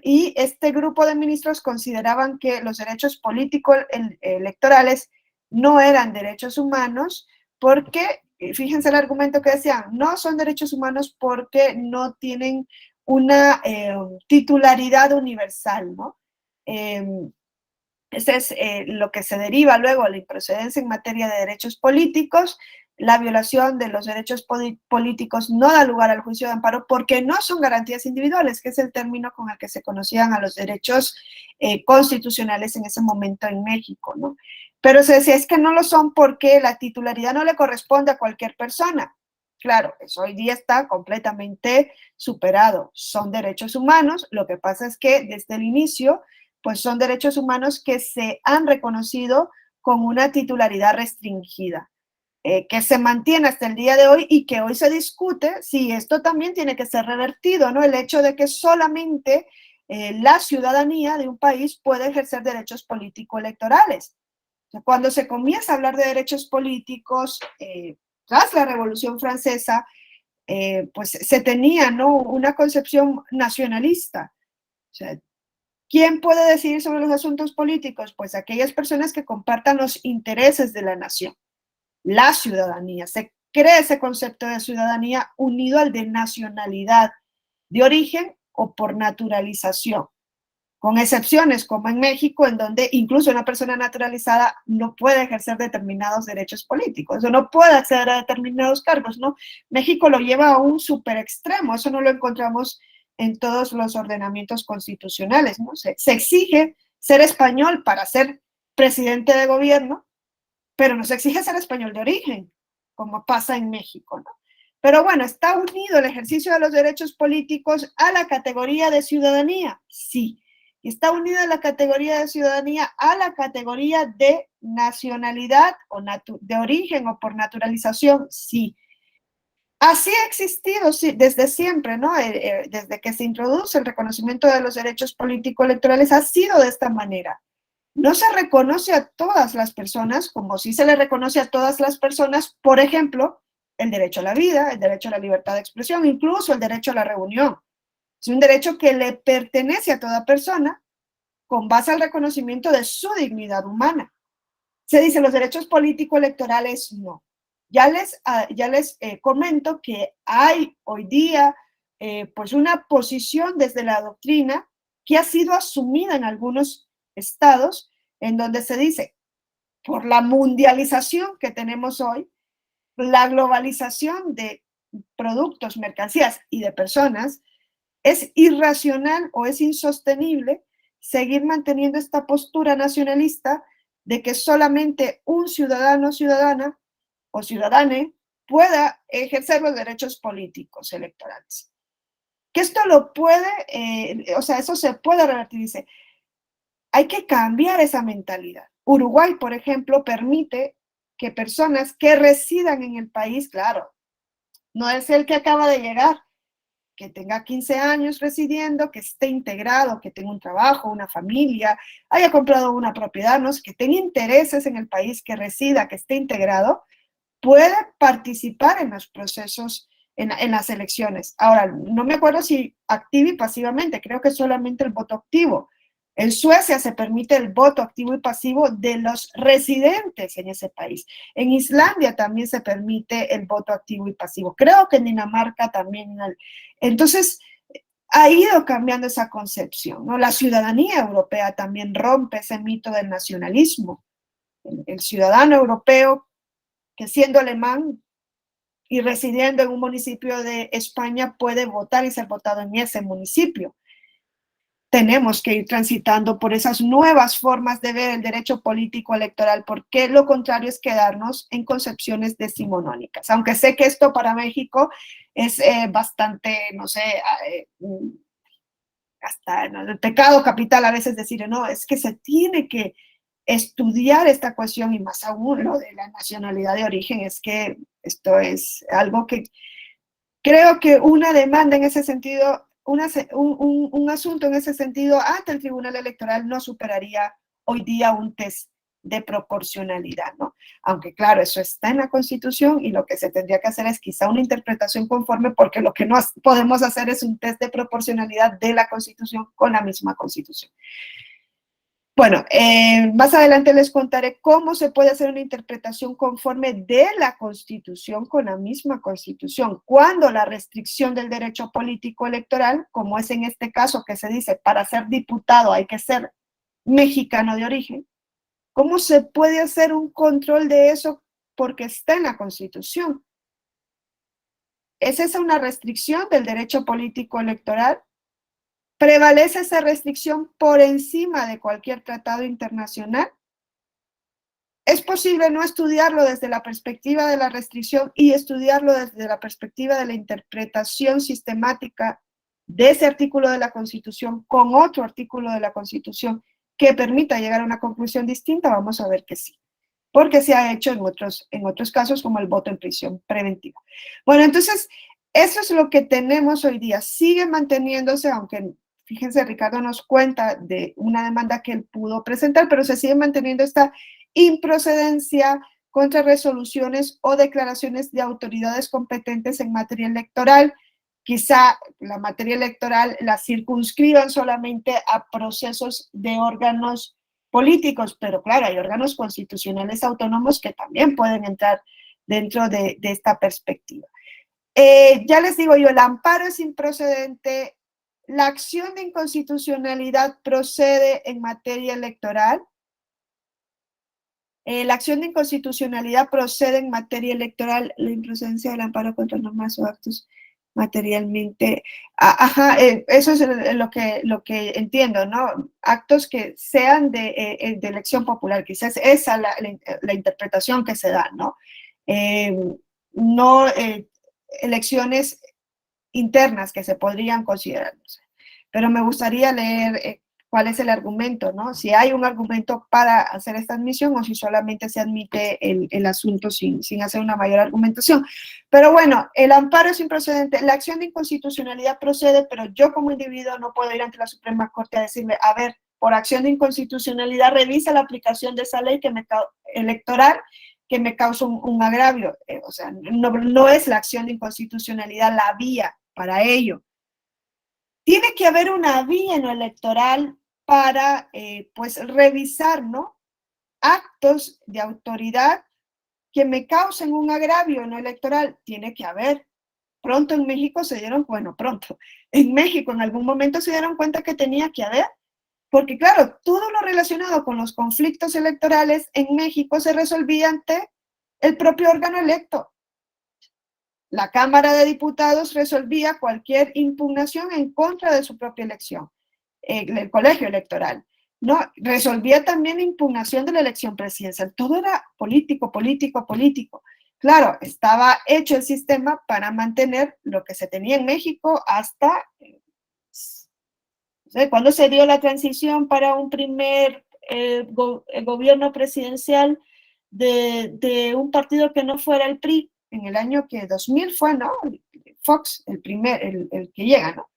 Y este grupo de ministros consideraban que los derechos políticos electorales no eran derechos humanos porque, fíjense el argumento que decían, no son derechos humanos porque no tienen una titularidad universal, ¿no? Ese es lo que se deriva luego, la improcedencia en materia de derechos políticos. La violación de los derechos políticos no da lugar al juicio de amparo porque no son garantías individuales, que es el término con el que se conocían a los derechos constitucionales en ese momento en México, ¿no? Pero se decía, es que no lo son porque la titularidad no le corresponde a cualquier persona. Claro, eso hoy día está completamente superado. Son derechos humanos, lo que pasa es que desde el inicio pues son derechos humanos que se han reconocido con una titularidad restringida, que se mantiene hasta el día de hoy y que hoy se discute si esto también tiene que ser revertido, ¿no? El hecho de que solamente la ciudadanía de un país puede ejercer derechos político-electorales. O sea, cuando se comienza a hablar de derechos políticos, tras la Revolución Francesa, pues se tenía, ¿no?, una concepción nacionalista. O sea, ¿quién puede decidir sobre los asuntos políticos? Pues aquellas personas que compartan los intereses de la nación, la ciudadanía. Se crea ese concepto de ciudadanía unido al de nacionalidad, de origen o por naturalización, con excepciones como en México, en donde incluso una persona naturalizada no puede ejercer determinados derechos políticos o no puede acceder a determinados cargos, ¿no? México lo lleva a un súper extremo, eso no lo encontramos en todos los ordenamientos constitucionales, ¿no? Se exige ser español para ser presidente de gobierno, pero no se exige ser español de origen, como pasa en México, ¿no? Pero bueno, ¿está unido el ejercicio de los derechos políticos a la categoría de ciudadanía? Sí. ¿Está unida la categoría de ciudadanía a la categoría de nacionalidad o de origen o por naturalización? Sí. Así ha existido sí, desde siempre, ¿no? Desde que se introduce el reconocimiento de los derechos político-electorales ha sido de esta manera. No se reconoce a todas las personas, como sí se le reconoce a todas las personas, por ejemplo, el derecho a la vida, el derecho a la libertad de expresión, incluso el derecho a la reunión. Es un derecho que le pertenece a toda persona con base al reconocimiento de su dignidad humana. Se dice los derechos político-electorales no. Ya les comento que hay hoy día pues una posición desde la doctrina que ha sido asumida en algunos estados en donde se dice, por la mundialización que tenemos hoy, la globalización de productos, mercancías y de personas, es irracional o es insostenible seguir manteniendo esta postura nacionalista de que solamente un ciudadano, ciudadana o ciudadane pueda ejercer los derechos políticos electorales. Que esto lo puede, o sea, eso se puede revertir, dice, hay que cambiar esa mentalidad. Uruguay, por ejemplo, permite que personas que residan en el país, claro, no es el que acaba de llegar, que tenga 15 años residiendo, que esté integrado, que tenga un trabajo, una familia, haya comprado una propiedad, no sé, que tenga intereses en el país, que resida, que esté integrado, puede participar en los procesos, en las elecciones. Ahora, no me acuerdo si activa y pasivamente, creo que solamente el voto activo. En Suecia se permite el voto activo y pasivo de los residentes en ese país. En Islandia también se permite el voto activo y pasivo. Creo que en Dinamarca también. Entonces, ha ido cambiando esa concepción, ¿no? La ciudadanía europea también rompe ese mito del nacionalismo. El ciudadano europeo que siendo alemán y residiendo en un municipio de España puede votar y ser votado en ese municipio. Tenemos que ir transitando por esas nuevas formas de ver el derecho político electoral, porque lo contrario es quedarnos en concepciones decimonónicas. Aunque sé que esto para México es bastante, no sé, hasta el pecado capital a veces decir, no, es que se tiene que estudiar esta cuestión y más aún lo de la nacionalidad de origen, es que esto es algo que creo que una demanda en ese sentido, un asunto en ese sentido ante el Tribunal Electoral no superaría hoy día un test de proporcionalidad, ¿no? Aunque claro, eso está en la Constitución y lo que se tendría que hacer es quizá una interpretación conforme porque lo que no podemos hacer es un test de proporcionalidad de la Constitución con la misma Constitución. Bueno, más adelante les contaré cómo se puede hacer una interpretación conforme de la Constitución con la misma Constitución, cuando la restricción del derecho político electoral, como es en este caso que se dice, para ser diputado hay que ser mexicano de origen, ¿cómo se puede hacer un control de eso porque está en la Constitución? ¿Es esa una restricción del derecho político electoral? ¿Prevalece esa restricción por encima de cualquier tratado internacional? Es posible no estudiarlo desde la perspectiva de la restricción y estudiarlo desde la perspectiva de la interpretación sistemática de ese artículo de la Constitución con otro artículo de la Constitución que permita llegar a una conclusión distinta. Vamos a ver que sí, porque se ha hecho en otros casos como el voto en prisión preventiva. Bueno, entonces, eso es lo que tenemos hoy día. Sigue manteniéndose, aunque fíjense, Ricardo nos cuenta de una demanda que él pudo presentar, pero se sigue manteniendo esta improcedencia contra resoluciones o declaraciones de autoridades competentes en materia electoral. Quizá la materia electoral la circunscriban solamente a procesos de órganos políticos, pero claro, hay órganos constitucionales autónomos que también pueden entrar dentro de esta perspectiva. Ya les digo yo, el amparo es improcedente. La acción de inconstitucionalidad procede en materia electoral. La acción de inconstitucionalidad procede en materia electoral, la improcedencia del amparo contra normas o actos materialmente. Ajá, eso es lo que entiendo, ¿no? Actos que sean de elección popular, quizás esa es la interpretación que se da, ¿no? No elecciones internas que se podrían considerar. No sé. Pero me gustaría leer cuál es el argumento, ¿no? Si hay un argumento para hacer esta admisión o si solamente se admite el asunto sin hacer una mayor argumentación. Pero bueno, el amparo es improcedente. La acción de inconstitucionalidad procede, pero yo como individuo no puedo ir ante la Suprema Corte a decirle, a ver, por acción de inconstitucionalidad revisa la aplicación de esa ley electoral que me causa un agravio. O sea, no es la acción de inconstitucionalidad la vía para ello. Tiene que haber una vía en lo electoral para, pues, revisar, ¿no? Actos de autoridad que me causen un agravio en lo electoral. Tiene que haber. Pronto en México se dieron, bueno, pronto, en México en algún momento se dieron cuenta que tenía que haber, porque claro, todo lo relacionado con los conflictos electorales en México se resolvía ante el propio órgano electo. la Cámara de Diputados resolvía cualquier impugnación en contra de su propia elección, el colegio electoral, ¿no? Resolvía también la impugnación de la elección presidencial. Todo era político, político, político. Claro, estaba hecho el sistema para mantener lo que se tenía en México hasta, cuando se dio la transición para un primer gobierno presidencial de un partido que no fuera el PRI, en el año que 2000 fue, ¿no? Fox, el que llega, ¿no?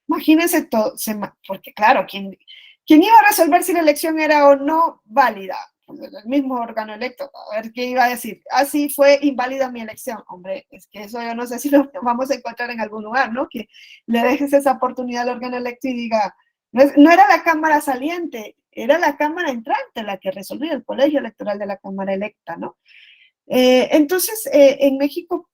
Imagínense todo, porque claro, ¿quién iba a resolver si la elección era o no válida? Pues el mismo órgano electo, a ver qué iba a decir. Así fue inválida mi elección. Hombre, es que eso yo no sé si lo vamos a encontrar en algún lugar, ¿no? Que le dejes esa oportunidad al órgano electo y diga, no era la Cámara saliente, era la Cámara entrante la que resolvía, el colegio electoral de la Cámara electa, ¿no? Entonces, en México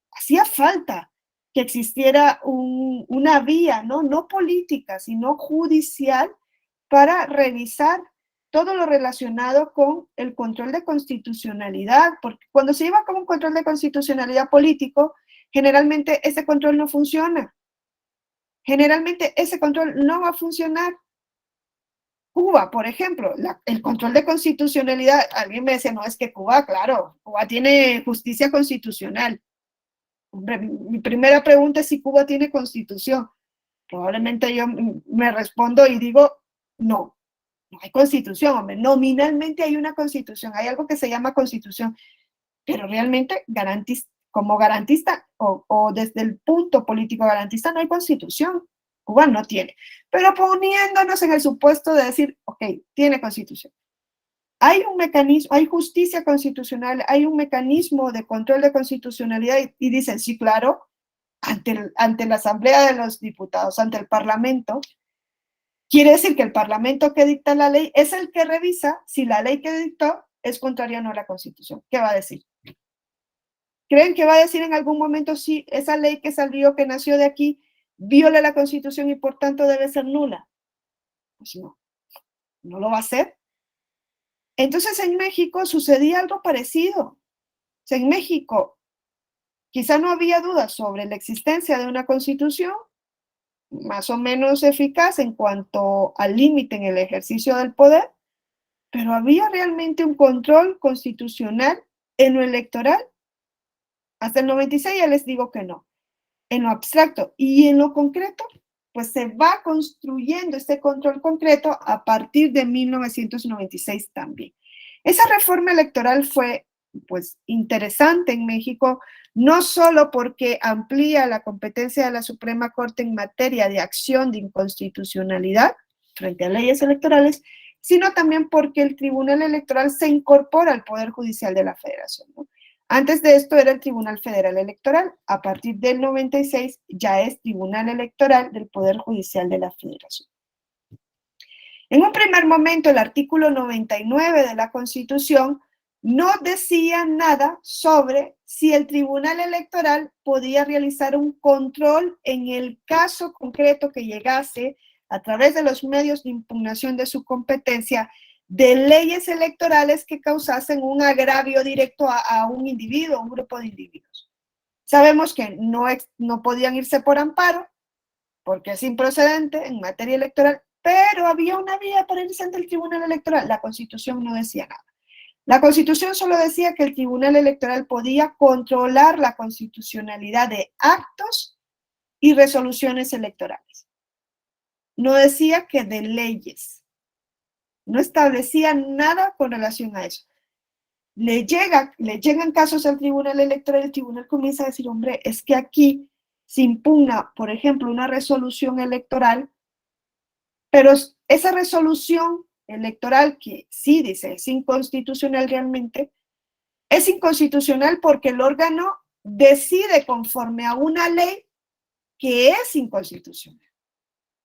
hacía falta que existiera una vía, ¿no? No política, sino judicial, para revisar todo lo relacionado con el control de constitucionalidad, porque cuando se lleva como un control de constitucionalidad político, generalmente ese control no funciona. Generalmente ese control no va a funcionar. Cuba, por ejemplo, el control de constitucionalidad, alguien me decía, no, es que Cuba, claro, Cuba tiene justicia constitucional. Hombre, mi primera pregunta es si Cuba tiene constitución. Probablemente yo me respondo y digo, no, no hay constitución, hombre. Nominalmente hay una constitución, hay algo que se llama constitución, pero realmente como garantista o desde el punto político garantista no hay constitución. Cuba no tiene. Pero poniéndonos en el supuesto de decir, ok, tiene constitución. Hay un mecanismo, hay justicia constitucional, hay un mecanismo de control de constitucionalidad y dicen, sí, claro, ante la Asamblea de los Diputados, ante el Parlamento, quiere decir que el Parlamento que dicta la ley es el que revisa si la ley que dictó es contraria o no a la Constitución. ¿Qué va a decir? ¿Creen que va a decir en algún momento si esa ley que salió, que nació de aquí, viola la Constitución y por tanto debe ser nula? Pues no, no lo va a hacer. Entonces en México sucedía algo parecido. O sea, en México quizá no había dudas sobre la existencia de una Constitución más o menos eficaz en cuanto al límite en el ejercicio del poder, pero había realmente un control constitucional en lo electoral. Hasta el 96 ya les digo que no. En lo abstracto y en lo concreto, pues se va construyendo este control concreto a partir de 1996 también. Esa reforma electoral fue, pues, interesante en México, no solo porque amplía la competencia de la Suprema Corte en materia de acción de inconstitucionalidad frente a leyes electorales, sino también porque el Tribunal Electoral se incorpora al Poder Judicial de la Federación, ¿no? Antes de esto era el Tribunal Federal Electoral. A partir del 96 ya es Tribunal Electoral del Poder Judicial de la Federación. En un primer momento, el artículo 99 de la Constitución no decía nada sobre si el Tribunal Electoral podía realizar un control en el caso concreto que llegase a través de los medios de impugnación de su competencia de leyes electorales que causasen un agravio directo a un individuo, a un grupo de individuos. Sabemos que no podían irse por amparo, porque es improcedente en materia electoral, pero había una vía para irse ante el Tribunal Electoral. La Constitución no decía nada. La Constitución solo decía que el Tribunal Electoral podía controlar la constitucionalidad de actos y resoluciones electorales. No decía que de leyes. No establecía nada con relación a eso. Le llegan casos al Tribunal Electoral y el Tribunal comienza a decir, hombre, es que aquí se impugna, por ejemplo, una resolución electoral, pero esa resolución electoral que sí dice es inconstitucional realmente, es inconstitucional porque el órgano decide conforme a una ley que es inconstitucional.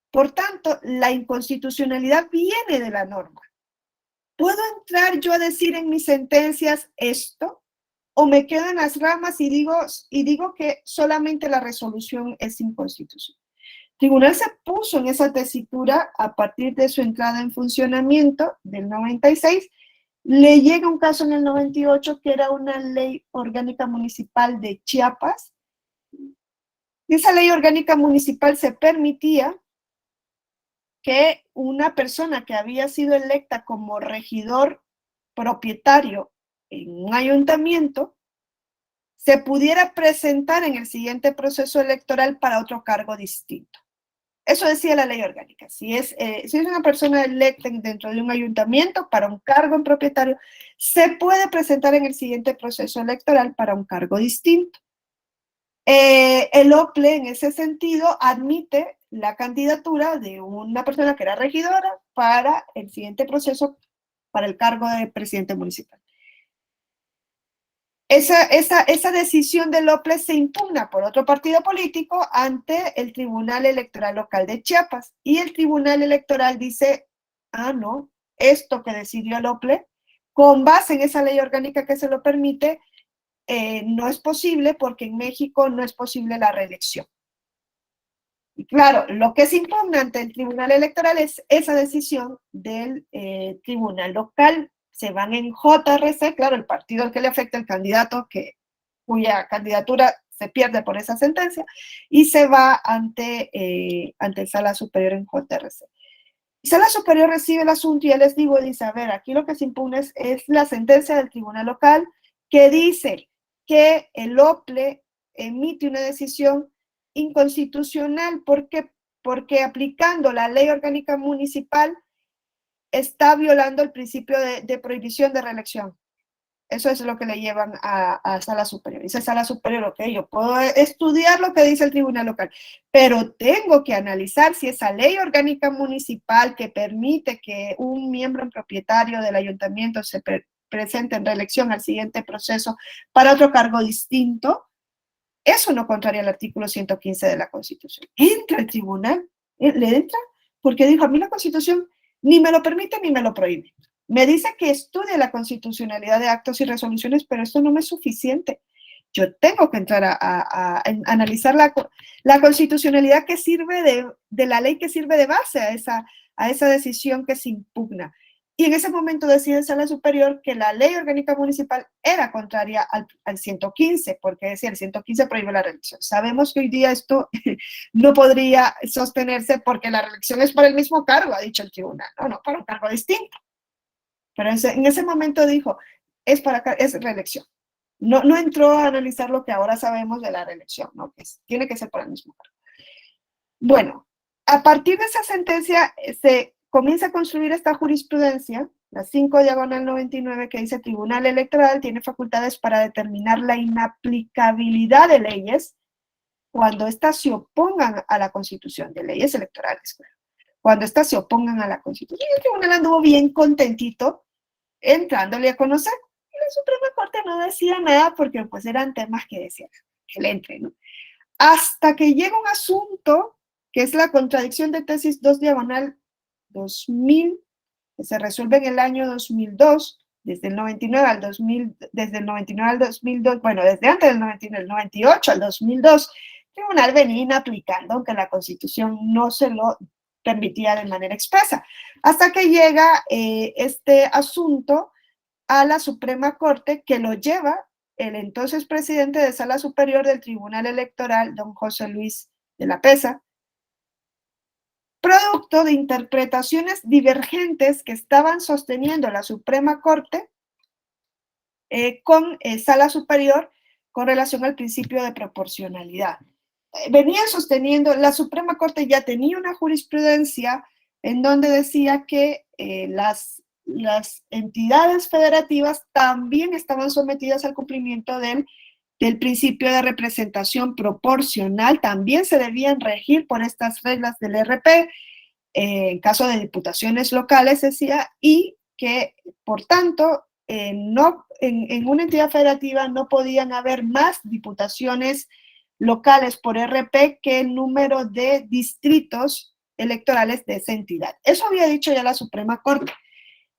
Por tanto, la inconstitucionalidad viene de la norma. ¿Puedo entrar yo a decir en mis sentencias esto? ¿O me quedo en las ramas y digo que solamente la resolución es inconstitucional? El tribunal se puso en esa tesitura a partir de su entrada en funcionamiento del 96. Le llega un caso en el 98 que era una ley orgánica municipal de Chiapas En esa ley orgánica municipal se permitía que una persona que había sido electa como regidor propietario en un ayuntamiento se pudiera presentar en el siguiente proceso electoral para otro cargo distinto. Eso decía la ley orgánica. Si es una persona electa dentro de un ayuntamiento para un cargo en propietario, se puede presentar en el siguiente proceso electoral para un cargo distinto. El OPLE, en ese sentido, admite la candidatura de una persona que era regidora para el siguiente proceso, para el cargo de presidente municipal. Esa decisión del OPLE se impugna por otro partido político ante el Tribunal Electoral Local de Chiapas. Y el Tribunal Electoral dice, no, esto que decidió el OPLE, con base en esa ley orgánica que se lo permite, no es posible porque en México no es posible la reelección. Y claro, lo que es impugnante ante el Tribunal Electoral es esa decisión del Tribunal Local. Se van en JRC, claro, el partido al que le afecta el candidato cuya candidatura se pierde por esa sentencia, y se va ante Sala Superior en JRC. Y Sala Superior recibe el asunto y ya les digo, dice, a ver, aquí lo que se impugna es la sentencia del Tribunal Local que dice que el OPLE emite una decisión inconstitucional porque aplicando la ley orgánica municipal está violando el principio de prohibición de reelección. Eso es lo que le llevan a Sala Superior. Dice Sala Superior, ok, yo puedo estudiar lo que dice el Tribunal Local, pero tengo que analizar si esa ley orgánica municipal que permite que un miembro propietario del ayuntamiento se presente en reelección al siguiente proceso para otro cargo distinto, eso no contraria al artículo 115 de la Constitución. Entra el tribunal, le entra, porque dijo, a mí la Constitución ni me lo permite ni me lo prohíbe. Me dice que estudie la constitucionalidad de actos y resoluciones, pero esto no me es suficiente. Yo tengo que entrar a analizar la constitucionalidad que sirve de la ley que sirve de base a esa decisión que se impugna. Y en ese momento decide Sala Superior que la ley orgánica municipal era contraria al 115, porque decía el 115 prohíbe la reelección. Sabemos que hoy día esto no podría sostenerse porque la reelección es para el mismo cargo, ha dicho el tribunal, no para un cargo distinto. Pero en ese momento dijo, es reelección. No entró a analizar lo que ahora sabemos de la reelección, ¿no? Que tiene que ser para el mismo cargo. Bueno, a partir de esa sentencia se comienza a construir esta jurisprudencia, la 5/99, que dice Tribunal Electoral tiene facultades para determinar la inaplicabilidad de leyes cuando éstas se opongan a la Constitución, de leyes electorales, cuando éstas se opongan a la Constitución. Y el tribunal anduvo bien contentito entrándole a conocer. Y la Suprema Corte no decía nada porque pues eran temas que decían que le entre, ¿no? Hasta que llega un asunto que es la contradicción de tesis 2/2000, que se resuelve en el año 2002, desde el 99 al 2000, desde el 99 al 2002, bueno, desde antes del 99, el 98 al 2002, el tribunal venía aplicando, aunque la Constitución no se lo permitía de manera expresa, hasta que llega este asunto a la Suprema Corte, que lo lleva el entonces presidente de Sala Superior del Tribunal Electoral, don José Luis de la Pesa, producto de interpretaciones divergentes que estaban sosteniendo la Suprema Corte con Sala Superior con relación al principio de proporcionalidad. Venían sosteniendo, la Suprema Corte ya tenía una jurisprudencia en donde decía que las entidades federativas también estaban sometidas al cumplimiento del principio de representación proporcional, también se debían regir por estas reglas del RP, en caso de diputaciones locales, decía, y que, por tanto, en una entidad federativa no podían haber más diputaciones locales por RP que el número de distritos electorales de esa entidad. Eso había dicho ya la Suprema Corte.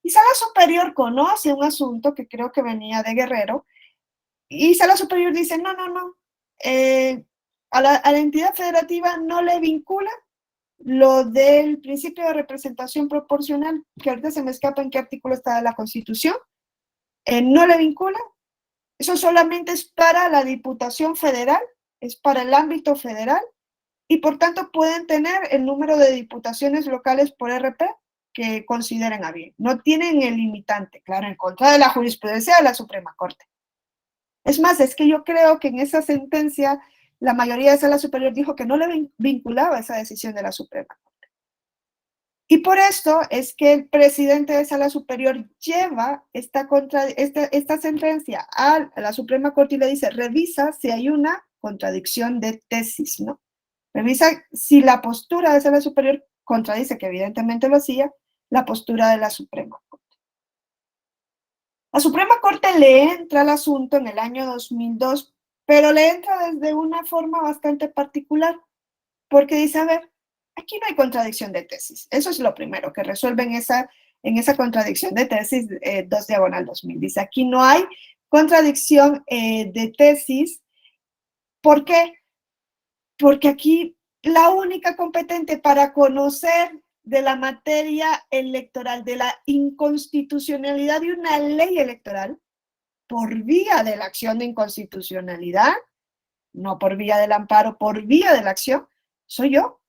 Y Sala Superior conoce un asunto que creo que venía de Guerrero, y Sala Superior dice, no, a la entidad federativa no le vincula lo del principio de representación proporcional, que ahorita se me escapa en qué artículo está de la Constitución, no le vincula, eso solamente es para la Diputación Federal, es para el ámbito federal y por tanto pueden tener el número de diputaciones locales por RP que consideren a bien. No tienen el limitante, claro, en contra de la jurisprudencia de la Suprema Corte. Es más, es que yo creo que en esa sentencia la mayoría de Sala Superior dijo que no le vinculaba esa decisión de la Suprema Corte. Y por esto es que el presidente de Sala Superior lleva esta sentencia a la Suprema Corte y le dice, revisa si hay una contradicción de tesis, ¿no? Revisa si la postura de Sala Superior contradice, que evidentemente lo hacía, la postura de la Suprema Corte. La Suprema Corte le entra al asunto en el año 2002, pero le entra desde una forma bastante particular, porque dice, a ver, aquí no hay contradicción de tesis. Eso es lo primero que resuelve en esa contradicción de tesis 2/2000. Dice, aquí no hay contradicción de tesis. ¿Por qué? Porque aquí la única competente para conocer de la materia electoral, de la inconstitucionalidad de una ley electoral, por vía de la acción de inconstitucionalidad, no por vía del amparo, por vía de la acción, soy yo.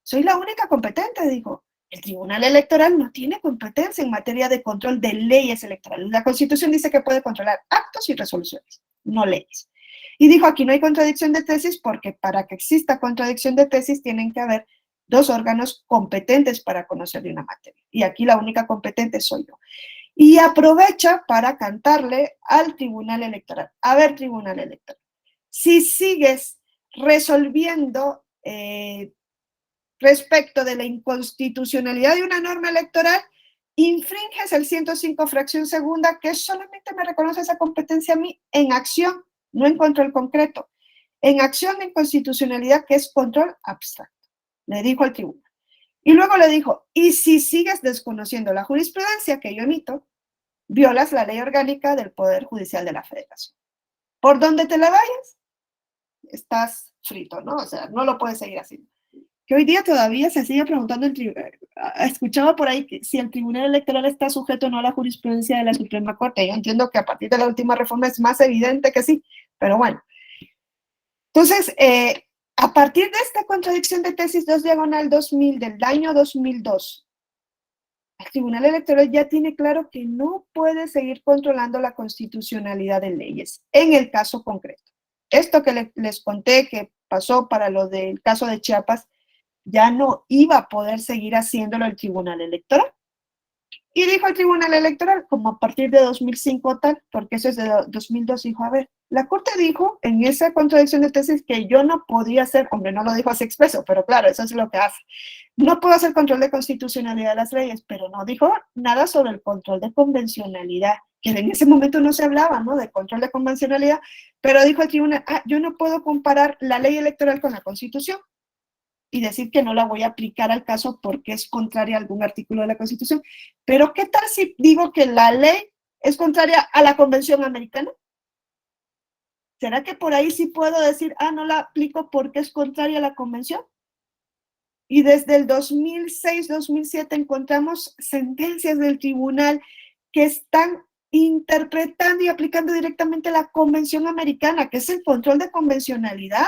Soy la única competente, dijo. El Tribunal Electoral no tiene competencia en materia de control de leyes electorales. La Constitución dice que puede controlar actos y resoluciones, no leyes. Y dijo, aquí no hay contradicción de tesis porque para que exista contradicción de tesis tienen que haber dos órganos competentes para conocer de una materia. Y aquí la única competente soy yo. Y aprovecha para cantarle al Tribunal Electoral. A ver, Tribunal Electoral, si sigues resolviendo respecto de la inconstitucionalidad de una norma electoral, infringes el 105 fracción segunda, que solamente me reconoce esa competencia a mí en acción, no en control concreto. En acción de inconstitucionalidad, que es control abstracto, le dijo al tribunal. Y luego le dijo, y si sigues desconociendo la jurisprudencia que yo emito, violas la ley orgánica del Poder Judicial de la Federación. Por donde te la vayas, estás frito, ¿no? O sea, no lo puedes seguir haciendo. Que hoy día todavía se sigue preguntando, escuchaba por ahí que si el Tribunal Electoral está sujeto o no a la jurisprudencia de la Suprema Corte. Yo entiendo que a partir de la última reforma es más evidente que sí, pero bueno. Entonces, a partir de esta contradicción de tesis 2/2000 del año 2002, el Tribunal Electoral ya tiene claro que no puede seguir controlando la constitucionalidad de leyes en el caso concreto. Esto que les conté que pasó para lo del caso de Chiapas, ya no iba a poder seguir haciéndolo el Tribunal Electoral. Y dijo el Tribunal Electoral, como a partir de 2005 tal, porque eso es de 2002, dijo, a ver, la Corte dijo en esa contradicción de tesis que yo no podía hacer, hombre, no lo dijo así expreso, pero claro, eso es lo que hace. No puedo hacer control de constitucionalidad de las leyes, pero no dijo nada sobre el control de convencionalidad, que en ese momento no se hablaba, ¿no?, de control de convencionalidad, pero dijo el Tribunal, yo no puedo comparar la ley electoral con la Constitución y decir que no la voy a aplicar al caso porque es contraria a algún artículo de la Constitución. Pero ¿qué tal si digo que la ley es contraria a la Convención Americana? ¿Será que por ahí sí puedo decir, no la aplico porque es contraria a la Convención? Y desde el 2006-2007 encontramos sentencias del tribunal que están interpretando y aplicando directamente la Convención Americana, que es el control de convencionalidad.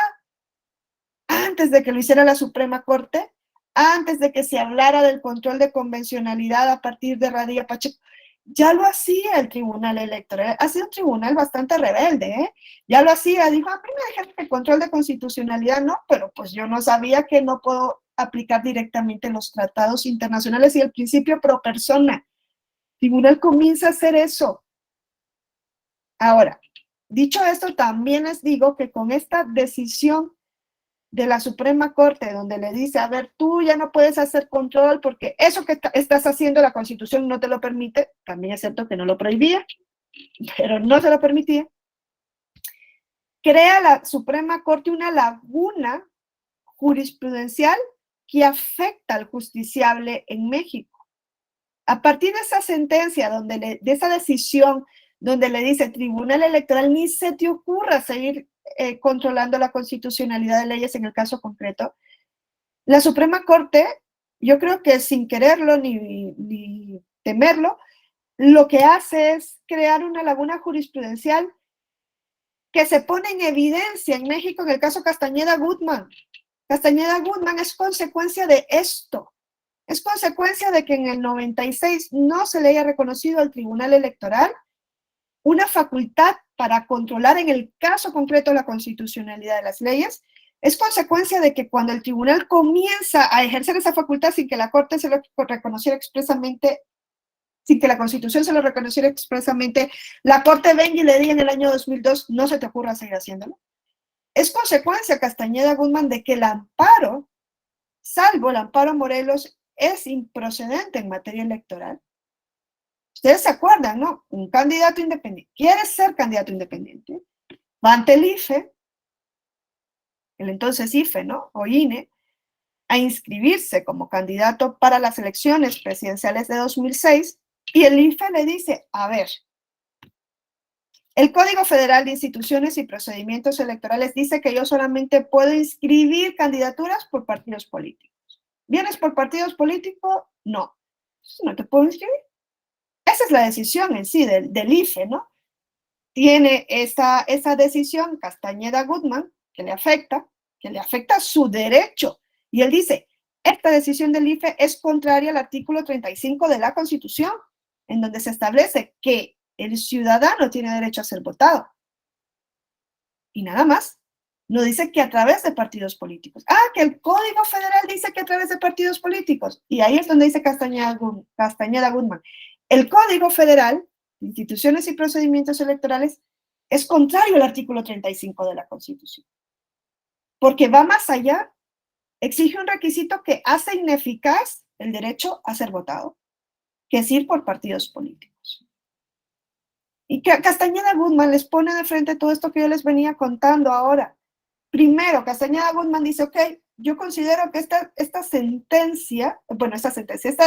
Antes de que lo hiciera la Suprema Corte, antes de que se hablara del control de convencionalidad a partir de Radilla Pacheco, ya lo hacía el Tribunal Electoral. Ha sido un tribunal bastante rebelde, ¿eh? Ya lo hacía, dijo, a mí me dejan el control de constitucionalidad, no, pero pues yo no sabía que no puedo aplicar directamente los tratados internacionales y el principio pro persona. El tribunal comienza a hacer eso. Ahora, dicho esto, también les digo que con esta decisión de la Suprema Corte, donde le dice, a ver, tú ya no puedes hacer control porque eso que estás haciendo la Constitución no te lo permite, también es cierto que no lo prohibía, pero no se lo permitía, crea la Suprema Corte una laguna jurisprudencial que afecta al justiciable en México. A partir de esa sentencia, de esa decisión, donde le dice, Tribunal Electoral, ni se te ocurra seguir controlando la constitucionalidad de leyes en el caso concreto, la Suprema Corte, yo creo que sin quererlo ni temerlo, lo que hace es crear una laguna jurisprudencial que se pone en evidencia en México en el caso Castañeda Guzmán. Castañeda Guzmán es consecuencia de esto. Es consecuencia de que en el 96 no se le haya reconocido al Tribunal Electoral una facultad para controlar en el caso concreto la constitucionalidad de las leyes. Es consecuencia de que cuando el tribunal comienza a ejercer esa facultad sin que la Corte se lo reconociera expresamente, sin que la Constitución se lo reconociera expresamente, la Corte venga y le diga en el año 2002, no se te ocurra seguir haciéndolo. Es consecuencia, Castañeda Guzmán, de que el amparo, salvo el amparo Morelos, es improcedente en materia electoral. Ustedes se acuerdan, ¿no? Un candidato independiente, quiere ser candidato independiente, va ante el IFE, el entonces IFE, ¿no? O INE, a inscribirse como candidato para las elecciones presidenciales de 2006, y el IFE le dice, a ver, el Código Federal de Instituciones y Procedimientos Electorales dice que yo solamente puedo inscribir candidaturas por partidos políticos. ¿Vienes por partidos políticos? No. No te puedo inscribir. Esa es la decisión en sí del IFE, ¿no? Tiene esa decisión Castañeda Guzmán que le afecta su derecho. Y él dice, esta decisión del IFE es contraria al artículo 35 de la Constitución, en donde se establece que el ciudadano tiene derecho a ser votado. Y nada más. No dice que a través de partidos políticos. Que el Código Federal dice que a través de partidos políticos. Y ahí es donde dice Castañeda Guzmán. El Código Federal de Instituciones y Procedimientos Electorales es contrario al artículo 35 de la Constitución. Porque va más allá, exige un requisito que hace ineficaz el derecho a ser votado, que es ir por partidos políticos. Y que Castañeda Guzmán les pone de frente todo esto que yo les venía contando ahora. Primero, Castañeda Guzmán dice, ok, yo considero que esta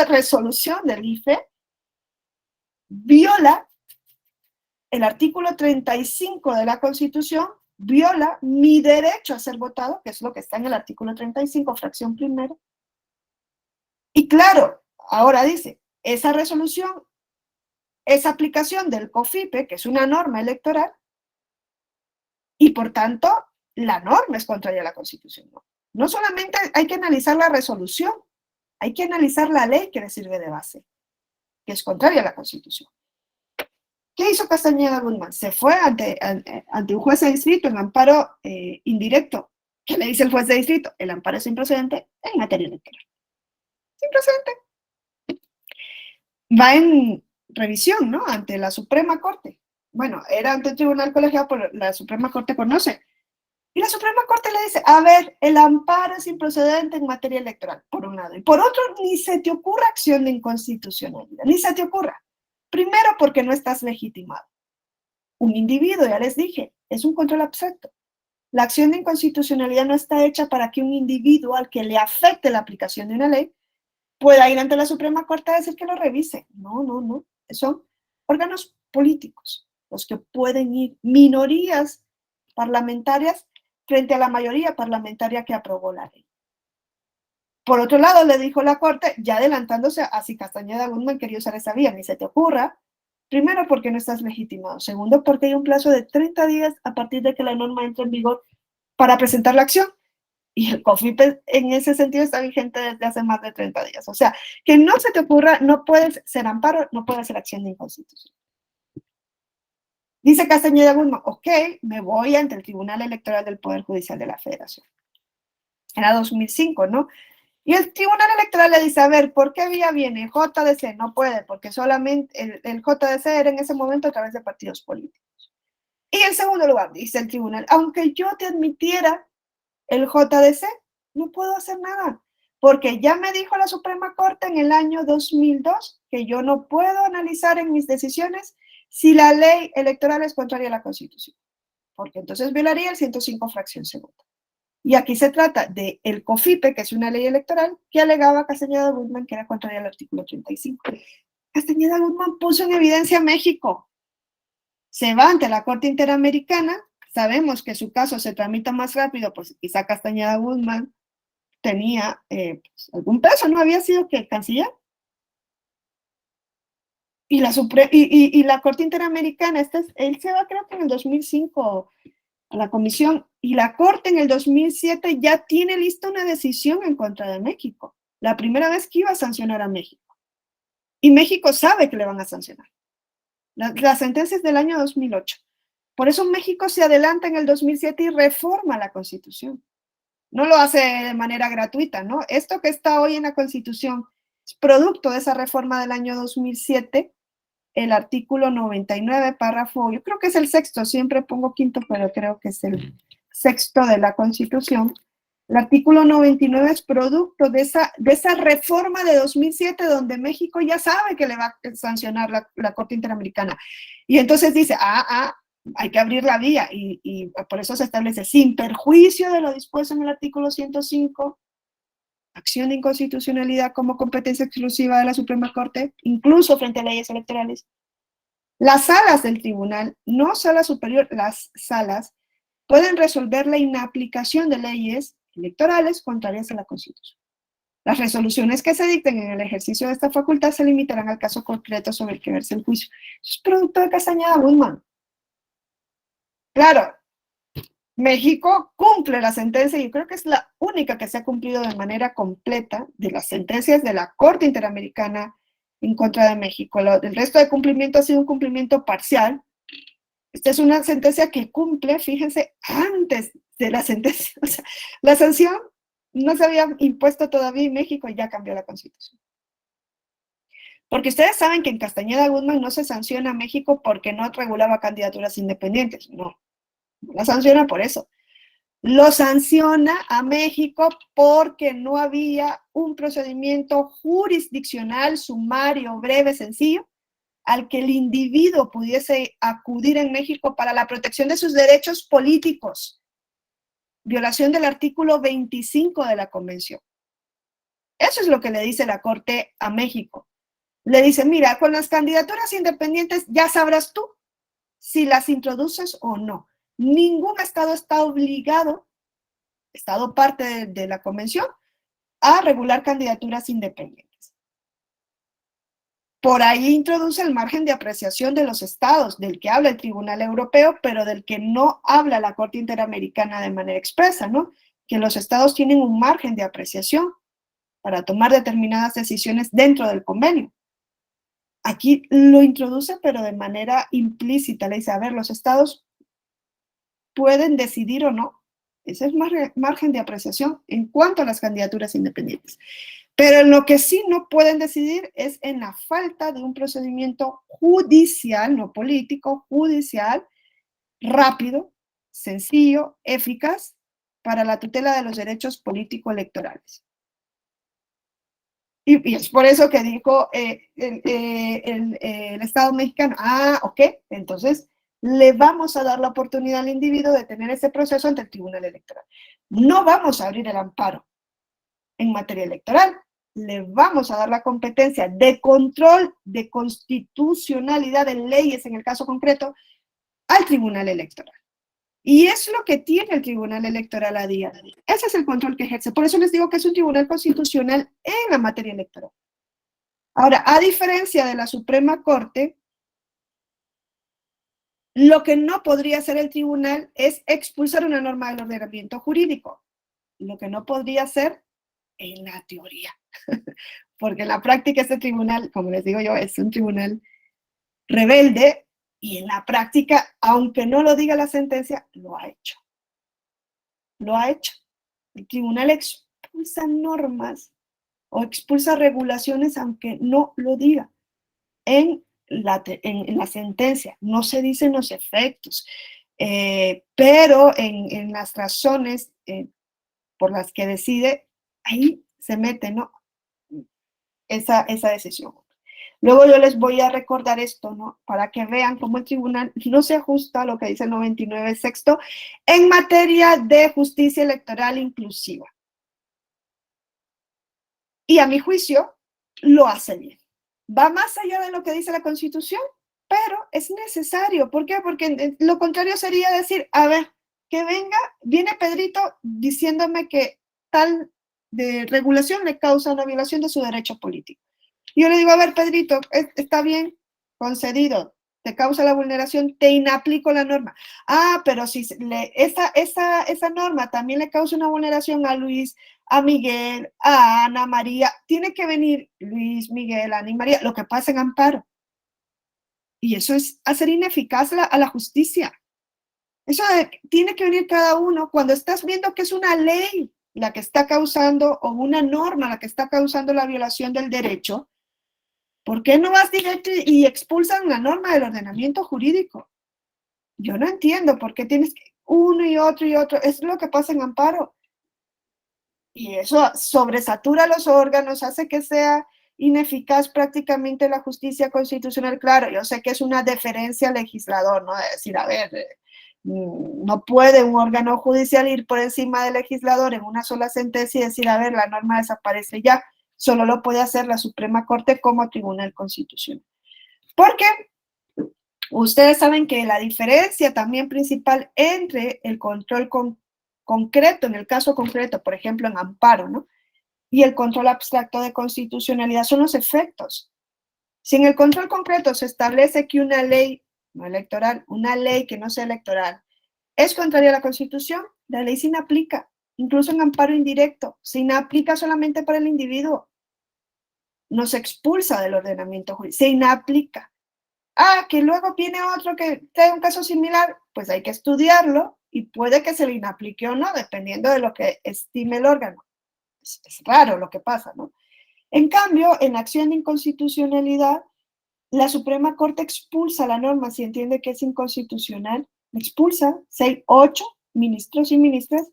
resolución del IFE viola el artículo 35 de la Constitución, viola mi derecho a ser votado, que es lo que está en el artículo 35, fracción primera. Y claro, ahora dice, esa resolución es aplicación del COFIPE, que es una norma electoral, y por tanto, la norma es contraria a la Constitución. No solamente hay que analizar la resolución, hay que analizar la ley que le sirve de base, que es contraria a la Constitución. ¿Qué hizo Castañeda Guzmán? Se fue ante un juez de distrito en amparo indirecto. ¿Qué le dice el juez de distrito? El amparo es improcedente en materia electoral. Es improcedente. Va en revisión, ¿no? Ante la Suprema Corte. Bueno, era ante el Tribunal Colegiado, pero la Suprema Corte conoce. Y la Suprema Corte le dice, a ver, el amparo es improcedente en materia electoral, por un lado. Y por otro, ni se te ocurra acción de inconstitucionalidad, ni se te ocurra. Primero, porque no estás legitimado. Un individuo, ya les dije, es un control abstracto. La acción de inconstitucionalidad no está hecha para que un individuo al que le afecte la aplicación de una ley pueda ir ante la Suprema Corte a decir que lo revise. No. Son órganos políticos los que pueden ir, minorías parlamentarias frente a la mayoría parlamentaria que aprobó la ley. Por otro lado, le dijo la Corte, ya adelantándose a si Castañeda Guzmán quería usar esa vía, ni se te ocurra. Primero, porque no estás legitimado. Segundo, porque hay un plazo de 30 días a partir de que la norma entre en vigor para presentar la acción. Y el COFIPE en ese sentido está vigente desde hace más de 30 días. O sea, que no se te ocurra, no puedes ser amparo, no puedes hacer acción de inconstitución. Dice Castañeda Guzmán, ok, me voy ante el Tribunal Electoral del Poder Judicial de la Federación. Era 2005, ¿no? Y el Tribunal Electoral le dice, a ver, ¿por qué vía viene? JDC no puede, porque solamente el JDC era en ese momento a través de partidos políticos. Y en segundo lugar, dice el tribunal, aunque yo te admitiera el JDC, no puedo hacer nada, porque ya me dijo la Suprema Corte en el año 2002 que yo no puedo analizar en mis decisiones si la ley electoral es contraria a la Constitución, porque entonces violaría el 105 fracción segunda. Y aquí se trata del COFIPE, que es una ley electoral, que alegaba Castañeda Guzmán que era contraria al artículo 35. Castañeda Guzmán puso en evidencia a México. Se va ante la Corte Interamericana. Sabemos que su caso se tramita más rápido, pues quizá Castañeda Guzmán tenía algún peso, ¿no? Había sido que canciller. Y la Corte Interamericana, él se va creo que en el 2005 a la Comisión, y la Corte en el 2007 ya tiene lista una decisión en contra de México. La primera vez que iba a sancionar a México. Y México sabe que le van a sancionar. La sentencia es del año 2008. Por eso México se adelanta en el 2007 y reforma la Constitución. No lo hace de manera gratuita, ¿no? Esto que está hoy en la Constitución es producto de esa reforma del año 2007, el artículo 99, párrafo, yo creo que es el sexto, siempre pongo quinto, pero creo que es el sexto de la Constitución. El artículo 99 es producto de esa reforma de 2007, donde México ya sabe que le va a sancionar la Corte Interamericana. Y entonces dice, hay que abrir la vía, y por eso se establece, sin perjuicio de lo dispuesto en el artículo 105, acción de inconstitucionalidad como competencia exclusiva de la Suprema Corte, incluso frente a leyes electorales. Las salas del tribunal, no sala superior, las salas, pueden resolver la inaplicación de leyes electorales contrarias a la Constitución. Las resoluciones que se dicten en el ejercicio de esta facultad se limitarán al caso concreto sobre el que verse el juicio. Eso es producto de Castañeda Guzmán. Claro, México cumple la sentencia, y yo creo que es la única que se ha cumplido de manera completa de las sentencias de la Corte Interamericana en contra de México. El resto de cumplimiento ha sido un cumplimiento parcial. Esta es una sentencia que cumple, fíjense, antes de la sentencia. O sea, la sanción no se había impuesto todavía en México y ya cambió la Constitución. Porque ustedes saben que en Castañeda Guzmán no se sanciona a México porque no regulaba candidaturas independientes, no la sanciona por eso. Lo sanciona a México porque no había un procedimiento jurisdiccional, sumario, breve, sencillo, al que el individuo pudiese acudir en México para la protección de sus derechos políticos. Violación del artículo 25 de la Convención. Eso es lo que le dice la Corte a México. Le dice, mira, con las candidaturas independientes ya sabrás tú si las introduces o no. Ningún Estado está obligado, Estado parte de la Convención, a regular candidaturas independientes. Por ahí introduce el margen de apreciación de los Estados, del que habla el Tribunal Europeo, pero del que no habla la Corte Interamericana de manera expresa, ¿no? Que los Estados tienen un margen de apreciación para tomar determinadas decisiones dentro del convenio. Aquí lo introduce, pero de manera implícita. Le dice, a ver, los Estados pueden decidir o no. Ese es margen de apreciación en cuanto a las candidaturas independientes. Pero en lo que sí no pueden decidir es en la falta de un procedimiento judicial, no político, judicial, rápido, sencillo, eficaz, para la tutela de los derechos político-electorales. Y es por eso que dijo el Estado mexicano, ok, entonces le vamos a dar la oportunidad al individuo de tener ese proceso ante el Tribunal Electoral. No vamos a abrir el amparo en materia electoral, le vamos a dar la competencia de control de constitucionalidad de leyes, en el caso concreto, al Tribunal Electoral. Y es lo que tiene el Tribunal Electoral a día de hoy. Ese es el control que ejerce. Por eso les digo que es un tribunal constitucional en la materia electoral. Ahora, a diferencia de la Suprema Corte, lo que no podría hacer el tribunal es expulsar una norma del ordenamiento jurídico. Lo que no podría hacer en la teoría. Porque en la práctica este tribunal, como les digo yo, es un tribunal rebelde, y en la práctica, aunque no lo diga la sentencia, lo ha hecho. Lo ha hecho. El tribunal expulsa normas o expulsa regulaciones aunque no lo diga. En la sentencia no se dicen los efectos, pero en las razones por las que decide, ahí se mete, ¿no? Esa decisión. Luego yo les voy a recordar esto, ¿no? Para que vean cómo el tribunal no se ajusta a lo que dice el 99 sexto en materia de justicia electoral inclusiva. Y a mi juicio, lo hace bien. Va más allá de lo que dice la Constitución, pero es necesario. ¿Por qué? Porque lo contrario sería decir, a ver, que viene Pedrito diciéndome que tal de regulación le causa una violación de su derecho político. Yo le digo, a ver, Pedrito, está bien, concedido, te causa la vulneración, te inaplico la norma. Ah, pero si esa norma también le causa una vulneración a Luis, a Miguel, a Ana María, tiene que venir Luis, Miguel, Ana y María, lo que pasa en amparo. Y eso es hacer ineficaz a la justicia. Eso tiene que venir cada uno cuando estás viendo que es una ley la que está causando, o una norma la que está causando la violación del derecho. ¿Por qué no vas directo y expulsan la norma del ordenamiento jurídico? Yo no entiendo por qué tienes uno y otro y otro. Es lo que pasa en amparo. Y eso sobresatura los órganos, hace que sea ineficaz prácticamente la justicia constitucional. Claro, yo sé que es una deferencia al legislador, ¿no? De decir, a ver, no puede un órgano judicial ir por encima del legislador en una sola sentencia y decir, a ver, la norma desaparece ya. Solo lo puede hacer la Suprema Corte como Tribunal Constitucional. Porque ustedes saben que la diferencia también principal entre el control concreto, en el caso concreto, por ejemplo, en amparo, ¿no? Y el control abstracto de constitucionalidad son los efectos. Si en el control concreto se establece que una ley no electoral, una ley que no sea electoral, es contraria a la Constitución, la ley se inaplica, incluso en amparo indirecto, se inaplica solamente para el individuo, no se expulsa del ordenamiento jurídico, se inaplica. Ah, que luego viene otro que trae un caso similar, pues hay que estudiarlo y puede que se le inaplique o no, dependiendo de lo que estime el órgano. Es raro lo que pasa, ¿no? En cambio, en la acción de inconstitucionalidad, la Suprema Corte expulsa la norma si entiende que es inconstitucional, expulsa, si hay 8 ministros y ministras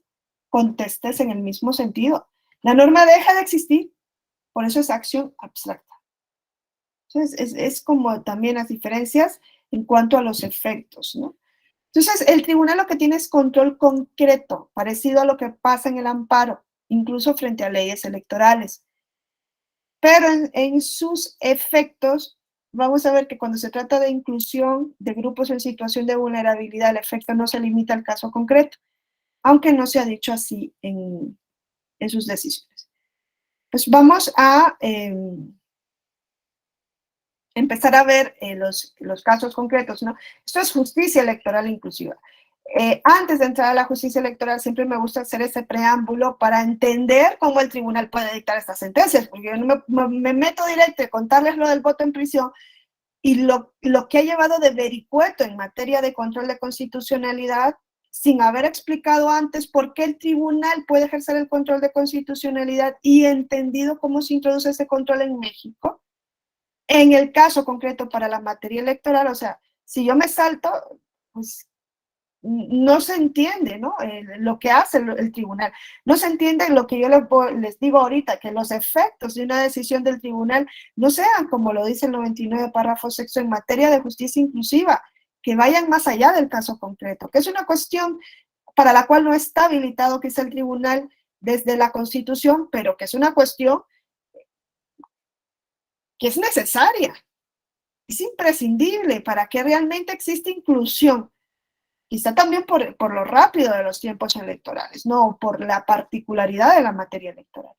contestes en el mismo sentido. La norma deja de existir, por eso es acción abstracta. Entonces, es como también las diferencias en cuanto a los efectos, ¿no? Entonces, el tribunal lo que tiene es control concreto, parecido a lo que pasa en el amparo, incluso frente a leyes electorales. Pero en sus efectos, vamos a ver que cuando se trata de inclusión de grupos en situación de vulnerabilidad, el efecto no se limita al caso concreto, aunque no se ha dicho así en sus decisiones. Pues vamos a empezar a ver los casos concretos, ¿no? Esto es justicia electoral inclusiva. Antes de entrar a la justicia electoral, siempre me gusta hacer ese preámbulo para entender cómo el tribunal puede dictar estas sentencias, porque yo no me meto directo a contarles lo del voto en prisión y lo que ha llevado de vericueto en materia de control de constitucionalidad, sin haber explicado antes por qué el tribunal puede ejercer el control de constitucionalidad y entendido cómo se introduce ese control en México. En el caso concreto para la materia electoral, o sea, si yo me salto, pues no se entiende, ¿no? Lo que hace el tribunal. No se entiende lo que yo les digo ahorita, que los efectos de una decisión del tribunal no sean, como lo dice el 99 párrafo sexto en materia de justicia inclusiva, que vayan más allá del caso concreto, que es una cuestión para la cual no está habilitado que es el tribunal desde la Constitución, pero que es una cuestión que es necesaria, es imprescindible para que realmente exista inclusión. Quizá también por lo rápido de los tiempos electorales, no por la particularidad de la materia electoral.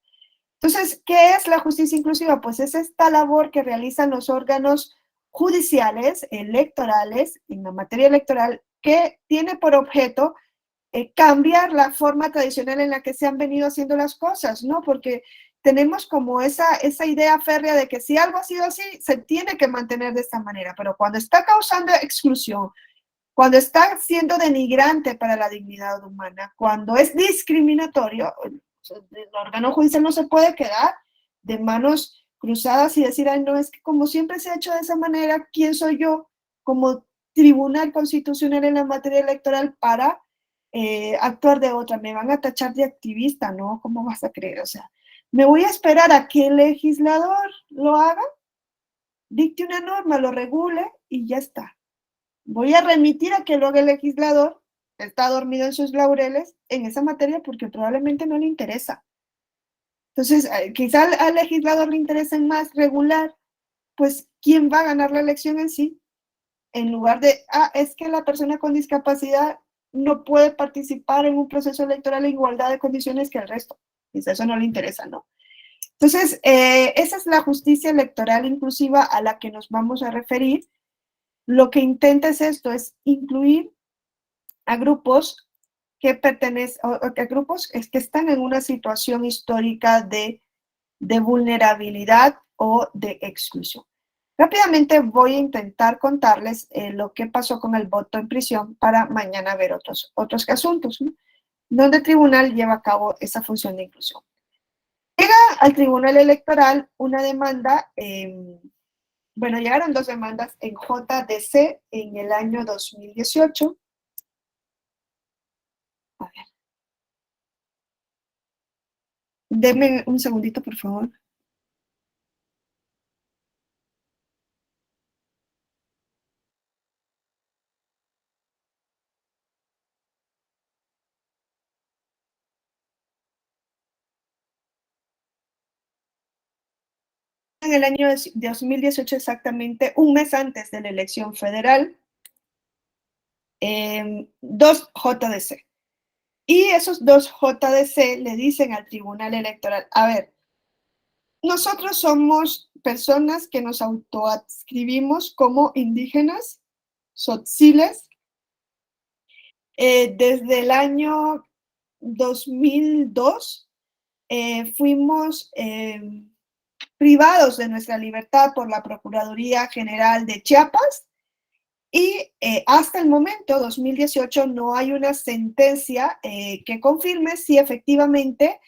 Entonces, ¿qué es la justicia inclusiva? Pues es esta labor que realizan los órganos judiciales, electorales, en la materia electoral, que tiene por objeto cambiar la forma tradicional en la que se han venido haciendo las cosas, ¿no? Porque tenemos como esa idea férrea de que si algo ha sido así, se tiene que mantener de esta manera, pero cuando está causando exclusión, cuando está siendo denigrante para la dignidad humana, cuando es discriminatorio, el órgano judicial no se puede quedar de manos cruzadas y decir, ay, no, es que como siempre se ha hecho de esa manera, ¿quién soy yo como tribunal constitucional en la materia electoral para actuar de otra? Me van a tachar de activista, ¿no? ¿Cómo vas a creer? O sea, me voy a esperar a que el legislador lo haga, dicte una norma, lo regule y ya está. Voy a remitir a que lo haga el legislador, está dormido en sus laureles en esa materia porque probablemente no le interesa. Entonces, quizá al legislador le interese más regular, pues, ¿quién va a ganar la elección en sí? En lugar de, es que la persona con discapacidad no puede participar en un proceso electoral en igualdad de condiciones que el resto. Quizá eso no le interesa, ¿no? Entonces, esa es la justicia electoral inclusiva a la que nos vamos a referir. lo que intenta es esto, es incluir a grupos que pertenecen, o a grupos que están en una situación histórica de vulnerabilidad o de exclusión. Rápidamente voy a intentar contarles lo que pasó con el voto en prisión para mañana ver otros asuntos, ¿no? Donde el tribunal lleva a cabo esa función de inclusión. Llega al tribunal electoral una demanda, bueno, llegaron dos demandas en JDC en el año 2018. A ver, denme un segundito, por favor. En el año 2018, exactamente un mes antes de la elección federal, dos JDC. Y esos dos JDC le dicen al Tribunal Electoral, a ver, nosotros somos personas que nos autoadscribimos como indígenas, tzotziles, desde el año 2002 fuimos privados de nuestra libertad por la Procuraduría General de Chiapas y hasta el momento, 2018, no hay una sentencia que confirme si efectivamente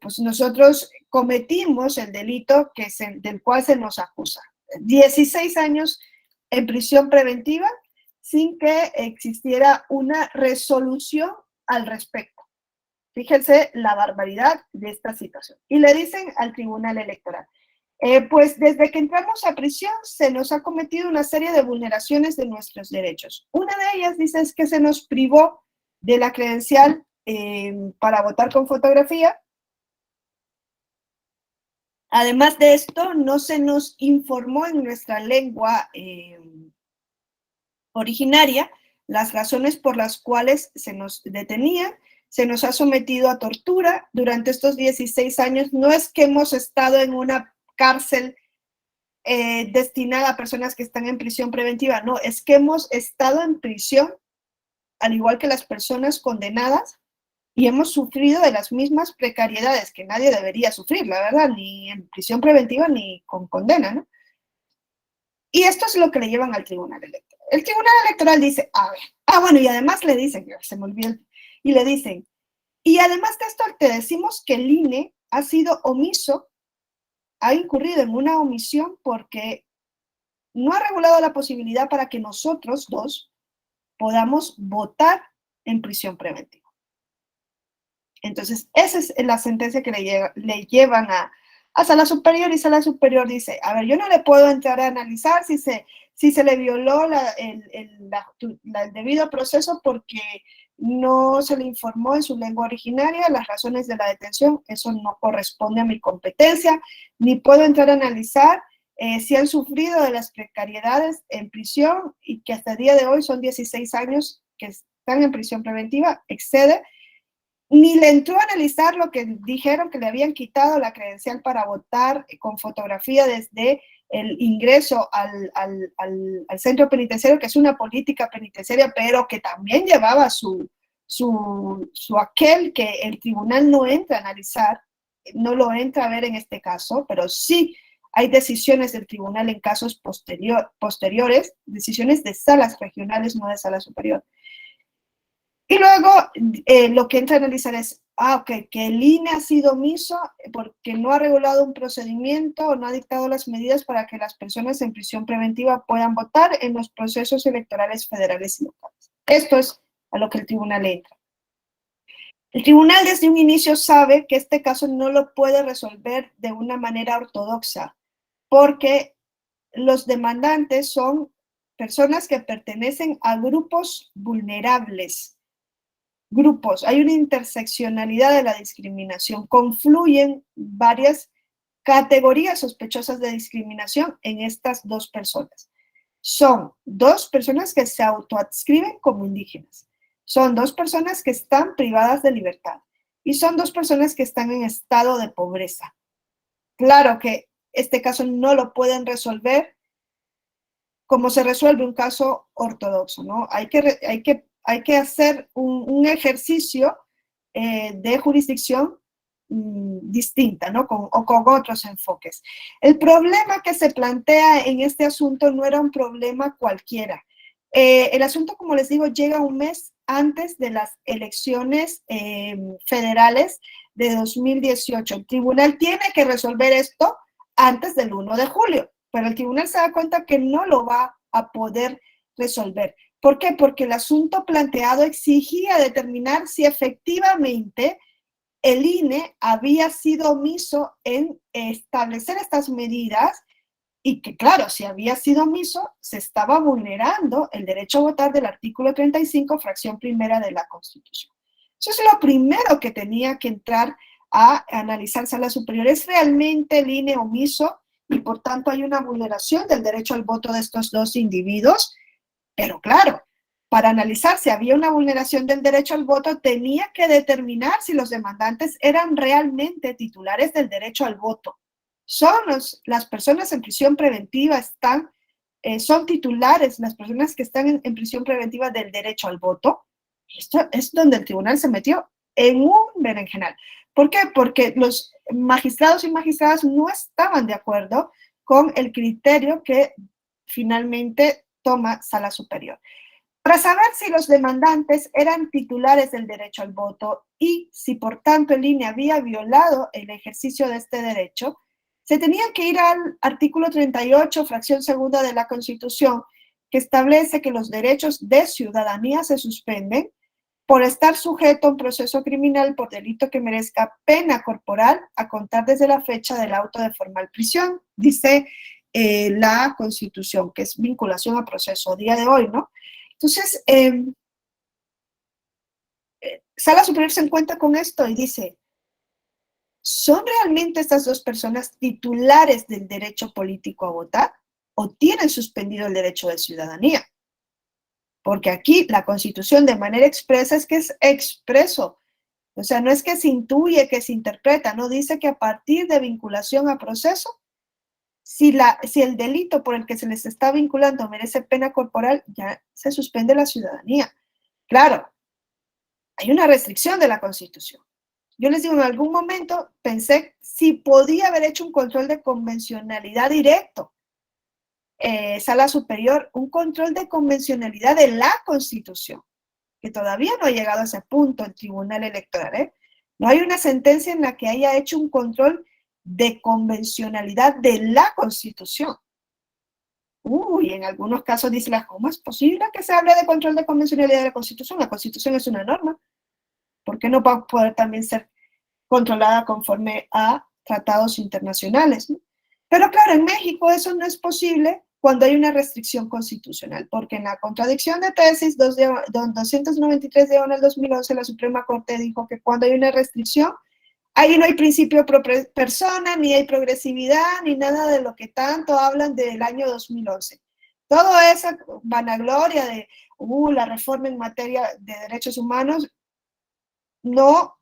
pues nosotros cometimos el delito del cual se nos acusa. 16 años en prisión preventiva sin que existiera una resolución al respecto. Fíjense la barbaridad de esta situación. Y le dicen al Tribunal Electoral, pues desde que entramos a prisión se nos ha cometido una serie de vulneraciones de nuestros derechos. Una de ellas, dice, es que se nos privó de la credencial para votar con fotografía. Además de esto, no se nos informó en nuestra lengua originaria las razones por las cuales se nos detenía, se nos ha sometido a tortura durante estos 16 años. No es que hemos estado en una cárcel destinada a personas que están en prisión preventiva, no, es que hemos estado en prisión, al igual que las personas condenadas, y hemos sufrido de las mismas precariedades que nadie debería sufrir, la verdad, ni en prisión preventiva ni con condena, ¿no? Y esto es lo que le llevan al Tribunal Electoral. El Tribunal Electoral dice, a ver, bueno, y además le dicen, se me olvidó, y le dicen, y además de esto te decimos que el INE ha sido omiso, ha incurrido en una omisión porque no ha regulado la posibilidad para que nosotros dos podamos votar en prisión preventiva. Entonces, esa es la sentencia que le llevan a Sala Superior, y Sala Superior dice, a ver, yo no le puedo entrar a analizar si se le violó el debido proceso porque no se le informó en su lengua originaria las razones de la detención, eso no corresponde a mi competencia, ni puedo entrar a analizar si han sufrido de las precariedades en prisión y que hasta el día de hoy son 16 años que están en prisión preventiva, excede, ni le entró a analizar lo que dijeron que le habían quitado la credencial para votar con fotografía desde el ingreso al centro penitenciario, que es una política penitenciaria, pero que también llevaba su aquel que el tribunal no entra a analizar, no lo entra a ver en este caso, pero sí hay decisiones del tribunal en casos posteriores, decisiones de salas regionales, no de sala superior. Y luego lo que entra a analizar es, ok, que el INE ha sido omiso porque no ha regulado un procedimiento o no ha dictado las medidas para que las personas en prisión preventiva puedan votar en los procesos electorales federales y locales. Esto es a lo que el tribunal entra. El tribunal desde un inicio sabe que este caso no lo puede resolver de una manera ortodoxa, porque los demandantes son personas que pertenecen a grupos vulnerables, hay una interseccionalidad de la discriminación, confluyen varias categorías sospechosas de discriminación en estas dos personas. Son dos personas que se autoadscriben como indígenas, son dos personas que están privadas de libertad y son dos personas que están en estado de pobreza. Claro que este caso no lo pueden resolver como se resuelve un caso ortodoxo, ¿no? Hay que hacer un ejercicio de jurisdicción distinta, ¿no? O con otros enfoques. El problema que se plantea en este asunto no era un problema cualquiera. El asunto, como les digo, llega un mes antes de las elecciones federales de 2018. El tribunal tiene que resolver esto antes del 1 de julio, pero el tribunal se da cuenta que no lo va a poder resolver. ¿Por qué? Porque el asunto planteado exigía determinar si efectivamente el INE había sido omiso en establecer estas medidas y que, claro, si había sido omiso, se estaba vulnerando el derecho a votar del artículo 35, fracción primera de la Constitución. Eso es lo primero que tenía que entrar a analizar Sala Superior. ¿Es realmente el INE omiso y por tanto hay una vulneración del derecho al voto de estos dos individuos? Pero claro, para analizar si había una vulneración del derecho al voto, tenía que determinar si los demandantes eran realmente titulares del derecho al voto. Las personas en prisión preventiva son titulares, las personas que están en prisión preventiva del derecho al voto. Esto es donde el tribunal se metió en un berenjenal. ¿Por qué? Porque los magistrados y magistradas no estaban de acuerdo con el criterio que finalmente toma Sala Superior. Para saber si los demandantes eran titulares del derecho al voto y si por tanto el INE había violado el ejercicio de este derecho, se tenía que ir al artículo 38, fracción segunda de la Constitución, que establece que los derechos de ciudadanía se suspenden por estar sujeto a un proceso criminal por delito que merezca pena corporal a contar desde la fecha del auto de formal prisión, dice la Constitución, que es vinculación a proceso a día de hoy, ¿no? Entonces, Sala Superior se encuentra con esto y dice, ¿son realmente estas dos personas titulares del derecho político a votar o tienen suspendido el derecho de ciudadanía? Porque aquí la Constitución de manera expresa es que es expreso. O sea, no es que se intuye, que se interpreta, no dice que a partir de vinculación a proceso, si el delito por el que se les está vinculando merece pena corporal, ya se suspende la ciudadanía. Claro, hay una restricción de la Constitución. Yo les digo, en algún momento pensé si podía haber hecho un control de convencionalidad directo. Sala Superior, un control de convencionalidad de la Constitución, que todavía no ha llegado a ese punto el Tribunal Electoral. No hay una sentencia en la que haya hecho un control de convencionalidad de la Constitución. En algunos casos dice, ¿cómo es posible que se hable de control de convencionalidad de la Constitución? La Constitución es una norma. ¿Por qué no va a poder también ser controlada conforme a tratados internacionales? ¿No? Pero claro, en México eso no es posible cuando hay una restricción constitucional, porque en la contradicción de tesis 293 de 2011, la Suprema Corte dijo que cuando hay una restricción, ahí no hay principio pro persona, ni hay progresividad, ni nada de lo que tanto hablan del año 2011. Toda esa vanagloria de la reforma en materia de derechos humanos no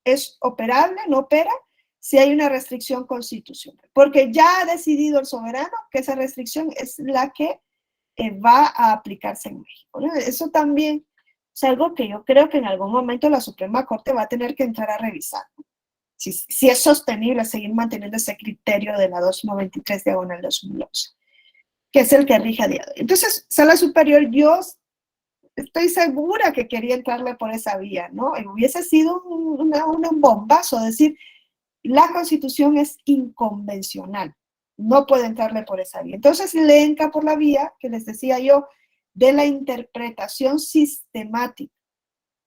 es operable, no opera si hay una restricción constitucional, porque ya ha decidido el soberano que esa restricción es la que va a aplicarse en México, ¿no? Eso también es algo que yo creo que en algún momento la Suprema Corte va a tener que entrar a revisar, ¿no? Si es sostenible seguir manteniendo ese criterio de la 293 diagonal 2011, que es el que rige a día de hoy. Entonces, Sala Superior, yo estoy segura que quería entrarle por esa vía, ¿no? Y hubiese sido un bombazo decir, la Constitución es inconvencional, no puede entrarle por esa vía. Entonces le entra por la vía, que les decía yo, de la interpretación sistemática.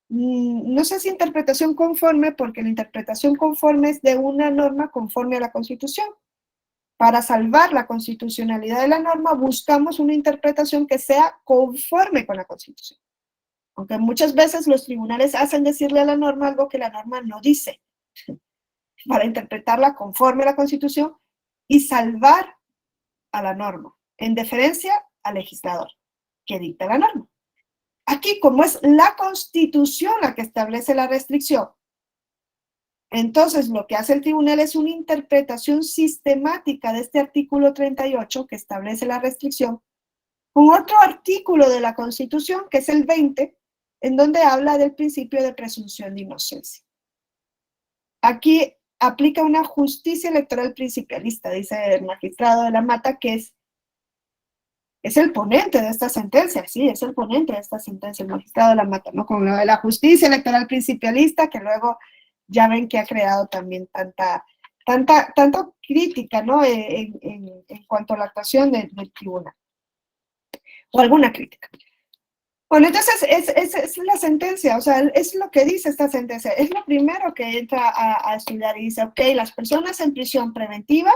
No sé si interpretación conforme, porque la interpretación conforme es de una norma conforme a la Constitución. Para salvar la constitucionalidad de la norma, buscamos una interpretación que sea conforme con la Constitución. Aunque muchas veces los tribunales hacen decirle a la norma algo que la norma no dice, para interpretarla conforme a la Constitución y salvar a la norma, en deferencia al legislador que dicta la norma. Aquí, como es la Constitución la que establece la restricción, entonces lo que hace el tribunal es una interpretación sistemática de este artículo 38 que establece la restricción con otro artículo de la Constitución, que es el 20, en donde habla del principio de presunción de inocencia. Aquí aplica una justicia electoral principialista, dice el magistrado de la Mata, que es el ponente de esta sentencia, sí, es el ponente de esta sentencia, el magistrado de la Mata, ¿no? Con lo de la justicia electoral principialista, que luego ya ven que ha creado también tanta crítica, ¿no? En cuanto a la actuación del tribunal, o alguna crítica. Bueno, entonces es la sentencia, o sea, es lo que dice esta sentencia, es lo primero que entra a estudiar y dice, ok, las personas en prisión preventiva,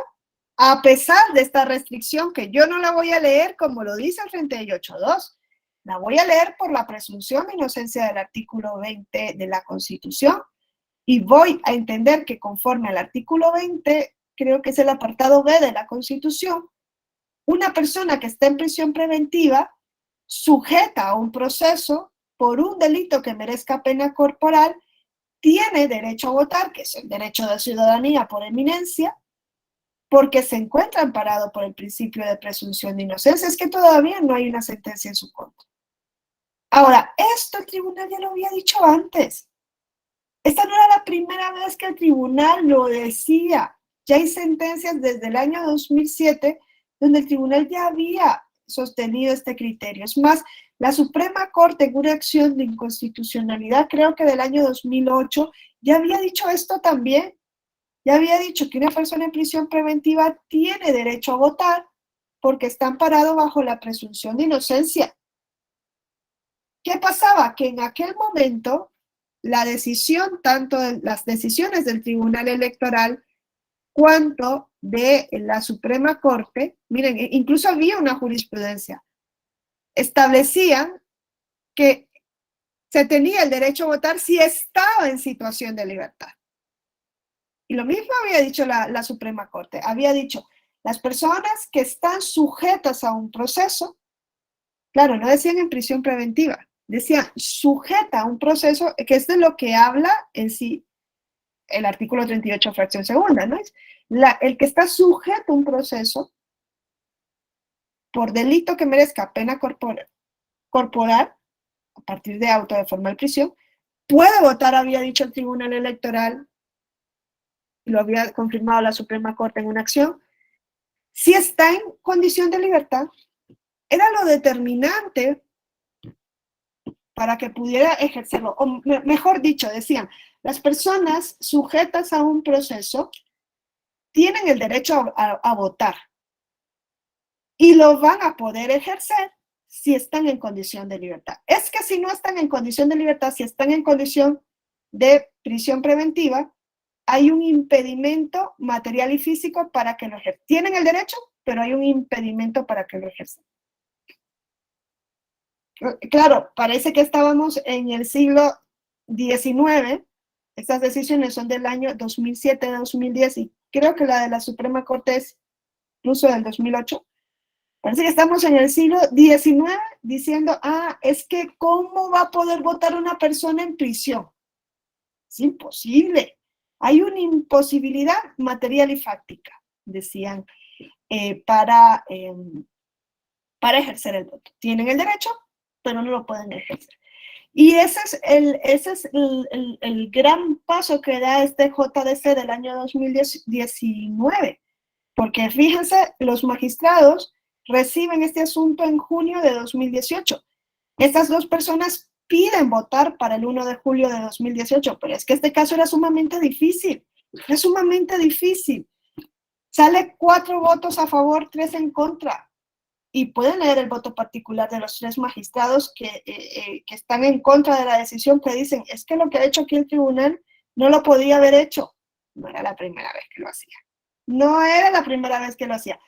a pesar de esta restricción, que yo no la voy a leer como lo dice el 38.2, la voy a leer por la presunción de inocencia del artículo 20 de la Constitución, y voy a entender que conforme al artículo 20, creo que es el apartado B de la Constitución, una persona que está en prisión preventiva sujeta a un proceso por un delito que merezca pena corporal, tiene derecho a votar, que es el derecho de ciudadanía por eminencia, porque se encuentra amparado por el principio de presunción de inocencia. Es que todavía no hay una sentencia en su contra. Ahora, esto el tribunal ya lo había dicho antes. Esta no era la primera vez que el tribunal lo decía. Ya hay sentencias desde el año 2007 donde el tribunal ya había sostenido este criterio. Es más, la Suprema Corte en una acción de inconstitucionalidad, creo que del año 2008, ya había dicho esto también. Ya había dicho que una persona en prisión preventiva tiene derecho a votar porque está amparado bajo la presunción de inocencia. ¿Qué pasaba? Que en aquel momento la decisión, tanto de las decisiones del Tribunal Electoral cuanto de la Suprema Corte, miren, incluso había una jurisprudencia, establecían que se tenía el derecho a votar si estaba en situación de libertad. Y lo mismo había dicho la Suprema Corte, había dicho, las personas que están sujetas a un proceso, claro, no decían en prisión preventiva, decían sujeta a un proceso, que es de lo que habla en sí el artículo 38, fracción segunda, ¿no? El que está sujeto a un proceso por delito que merezca pena corporal, a partir de auto de formal prisión, puede votar, había dicho el Tribunal Electoral, lo había confirmado la Suprema Corte en una acción, si está en condición de libertad. Era lo determinante para que pudiera ejercerlo, o mejor dicho, decían, las personas sujetas a un proceso tienen el derecho a votar y lo van a poder ejercer si están en condición de libertad. Es que si no están en condición de libertad, si están en condición de prisión preventiva, hay un impedimento material y físico para que lo ejerzan. Tienen el derecho, pero hay un impedimento para que lo ejerzan. Claro, parece que estábamos en el siglo XIX. Estas decisiones son del año 2007-2010 y creo que la de la Suprema Corte es incluso del 2008. Parece que estamos en el siglo XIX diciendo, es que ¿cómo va a poder votar una persona en prisión? Es imposible. Hay una imposibilidad material y fáctica, decían, para ejercer el voto. Tienen el derecho, pero no lo pueden ejercer. Y ese es el gran paso que da este JDC del año 2019, porque fíjense, los magistrados reciben este asunto en junio de 2018. Estas dos personas piden votar para el 1 de julio de 2018, pero es que este caso era sumamente difícil, Sale 4 votos a favor, 3 en contra. Y pueden leer el voto particular de los 3 magistrados que están en contra de la decisión, que dicen, es que lo que ha hecho aquí el tribunal no lo podía haber hecho. No era la primera vez que lo hacía. No era la primera vez que lo hacía.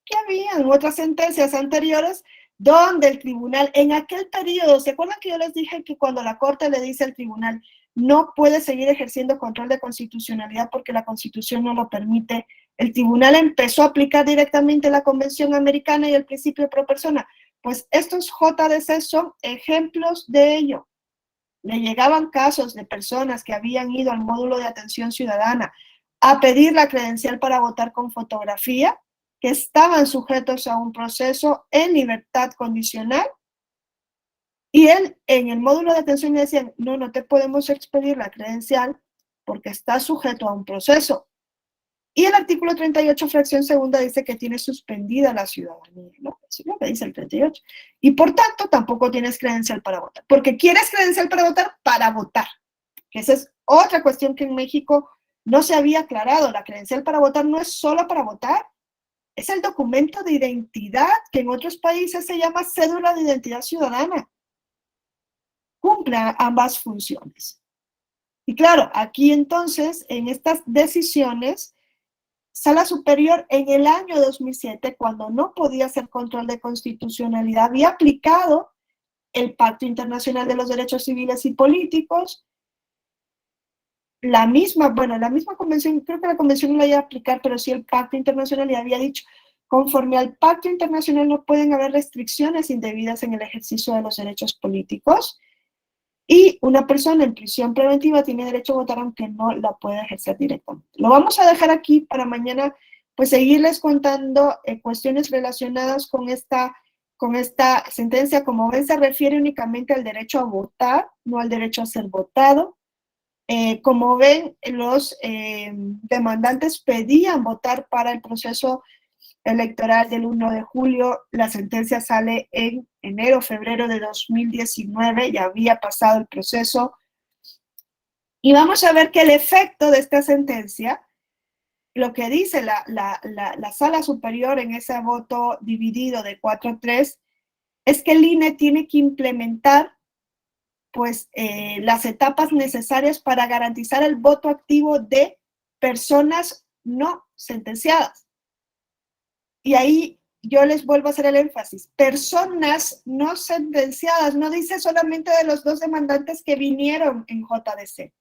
Que habían otras sentencias anteriores donde el tribunal, en aquel periodo, ¿se acuerdan que yo les dije que cuando la Corte le dice al tribunal, no puede seguir ejerciendo control de constitucionalidad porque la Constitución no lo permite? El tribunal empezó a aplicar directamente la Convención Americana y el principio pro persona. Pues estos JDC son ejemplos de ello. Le llegaban casos de personas que habían ido al módulo de atención ciudadana a pedir la credencial para votar con fotografía que estaban sujetos a un proceso en libertad condicional, y él en el módulo de atención le decían, no, no te podemos expedir la credencial porque está sujeto a un proceso. Y el artículo 38, fracción segunda, dice que tiene suspendida la ciudadanía, ¿no? Eso es lo que dice el 38. Y por tanto, tampoco tienes credencial para votar, porque quieres credencial para votar, que esa es otra cuestión que en México no se había aclarado. La credencial para votar no es solo para votar, es el documento de identidad que en otros países se llama cédula de identidad ciudadana. Cumple ambas funciones. Y claro, aquí entonces, en estas decisiones, Sala Superior en el año 2007, cuando no podía hacer control de constitucionalidad, había aplicado el Pacto Internacional de los Derechos Civiles y Políticos, la misma convención, creo que la convención no la iba a aplicar, pero sí el Pacto Internacional ya había dicho, conforme al Pacto Internacional no pueden haber restricciones indebidas en el ejercicio de los derechos políticos, y una persona en prisión preventiva tiene derecho a votar aunque no la pueda ejercer directamente. Lo vamos a dejar aquí para mañana, pues seguirles contando cuestiones relacionadas con esta sentencia. Como ven, se refiere únicamente al derecho a votar, no al derecho a ser votado. Como ven, los demandantes pedían votar para el proceso electoral del 1 de julio, la sentencia sale en enero, febrero de 2019, ya había pasado el proceso, y vamos a ver que el efecto de esta sentencia, lo que dice la Sala Superior en ese voto dividido de 4-3, es que el INE tiene que implementar pues las etapas necesarias para garantizar el voto activo de personas no sentenciadas. Y ahí yo les vuelvo a hacer el énfasis, personas no sentenciadas, no dice solamente de los 2 demandantes que vinieron en JDC.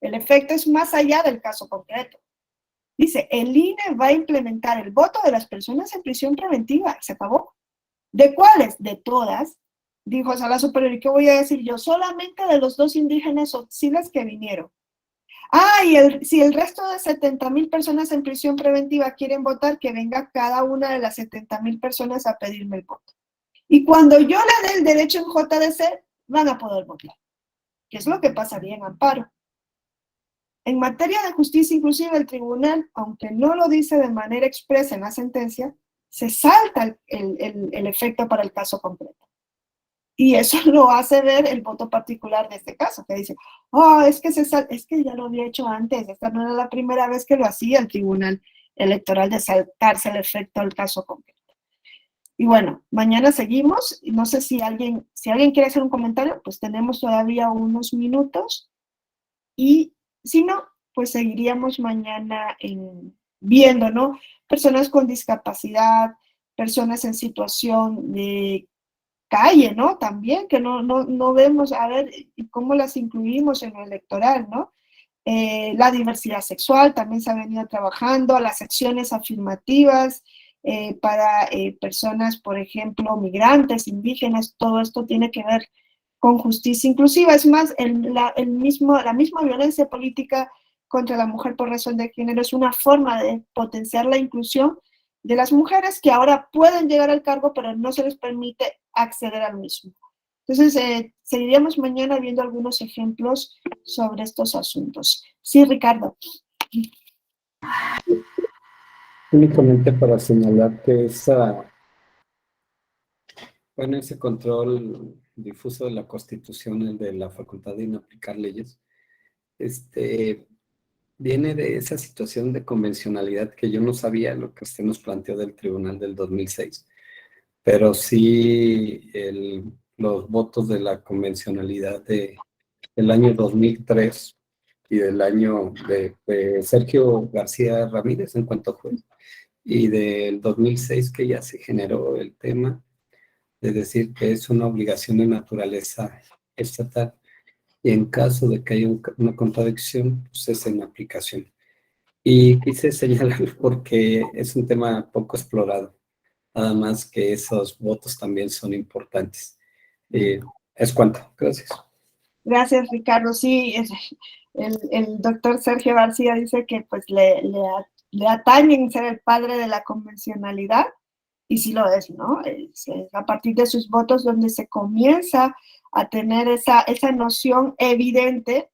El efecto es más allá del caso concreto. Dice, el INE va a implementar el voto de las personas en prisión preventiva. Se acabó. ¿De cuáles? De todas. Dijo Sala Superior, ¿y qué voy a decir yo? Solamente de los 2 indígenas Tzotzilers que vinieron. Y si el resto de 70,000 personas en prisión preventiva quieren votar, que venga cada una de las 70,000 personas a pedirme el voto. Y cuando yo le dé el derecho en JDC, van a poder votar, que es lo que pasaría en amparo. En materia de justicia inclusiva, el tribunal, aunque no lo dice de manera expresa en la sentencia, se salta el efecto para el caso completo. Y eso lo hace ver el voto particular de este caso, que dice, es que ya lo había hecho antes, esta no era la primera vez que lo hacía el Tribunal Electoral, de saltarse el efecto del caso concreto. Y bueno, mañana seguimos, no sé si alguien quiere hacer un comentario, pues tenemos todavía unos minutos, y si no, pues seguiríamos mañana viendo, ¿no? Personas con discapacidad, personas en situación de calle, ¿no? También, que no vemos, a ver, cómo las incluimos en lo electoral, ¿no? La diversidad sexual también se ha venido trabajando, las acciones afirmativas para personas, por ejemplo, migrantes, indígenas, todo esto tiene que ver con justicia inclusiva. Es más, la misma violencia política contra la mujer por razón de género es una forma de potenciar la inclusión de las mujeres que ahora pueden llegar al cargo, pero no se les permite acceder al mismo. Entonces, seguiríamos mañana viendo algunos ejemplos sobre estos asuntos. Sí, Ricardo. Únicamente para señalar que ese control difuso de la Constitución, el de la facultad de inaplicar leyes, viene de esa situación de convencionalidad que yo no sabía lo que usted nos planteó del Tribunal del 2006, pero sí los votos de la convencionalidad del año 2003 y del año de Sergio García Ramírez en cuanto a juez, y del 2006 que ya se generó el tema de decir que es una obligación de naturaleza estatal, y en caso de que haya una contradicción, pues es en aplicación. Y quise señalarlo porque es un tema poco explorado, nada más que esos votos también son importantes. Es cuanto. Gracias. Gracias, Ricardo. Sí, el doctor Sergio García dice que pues le le atañen ser el padre de la convencionalidad, y sí lo es, ¿no? Es a partir de sus votos donde se comienza a tener esa noción evidente.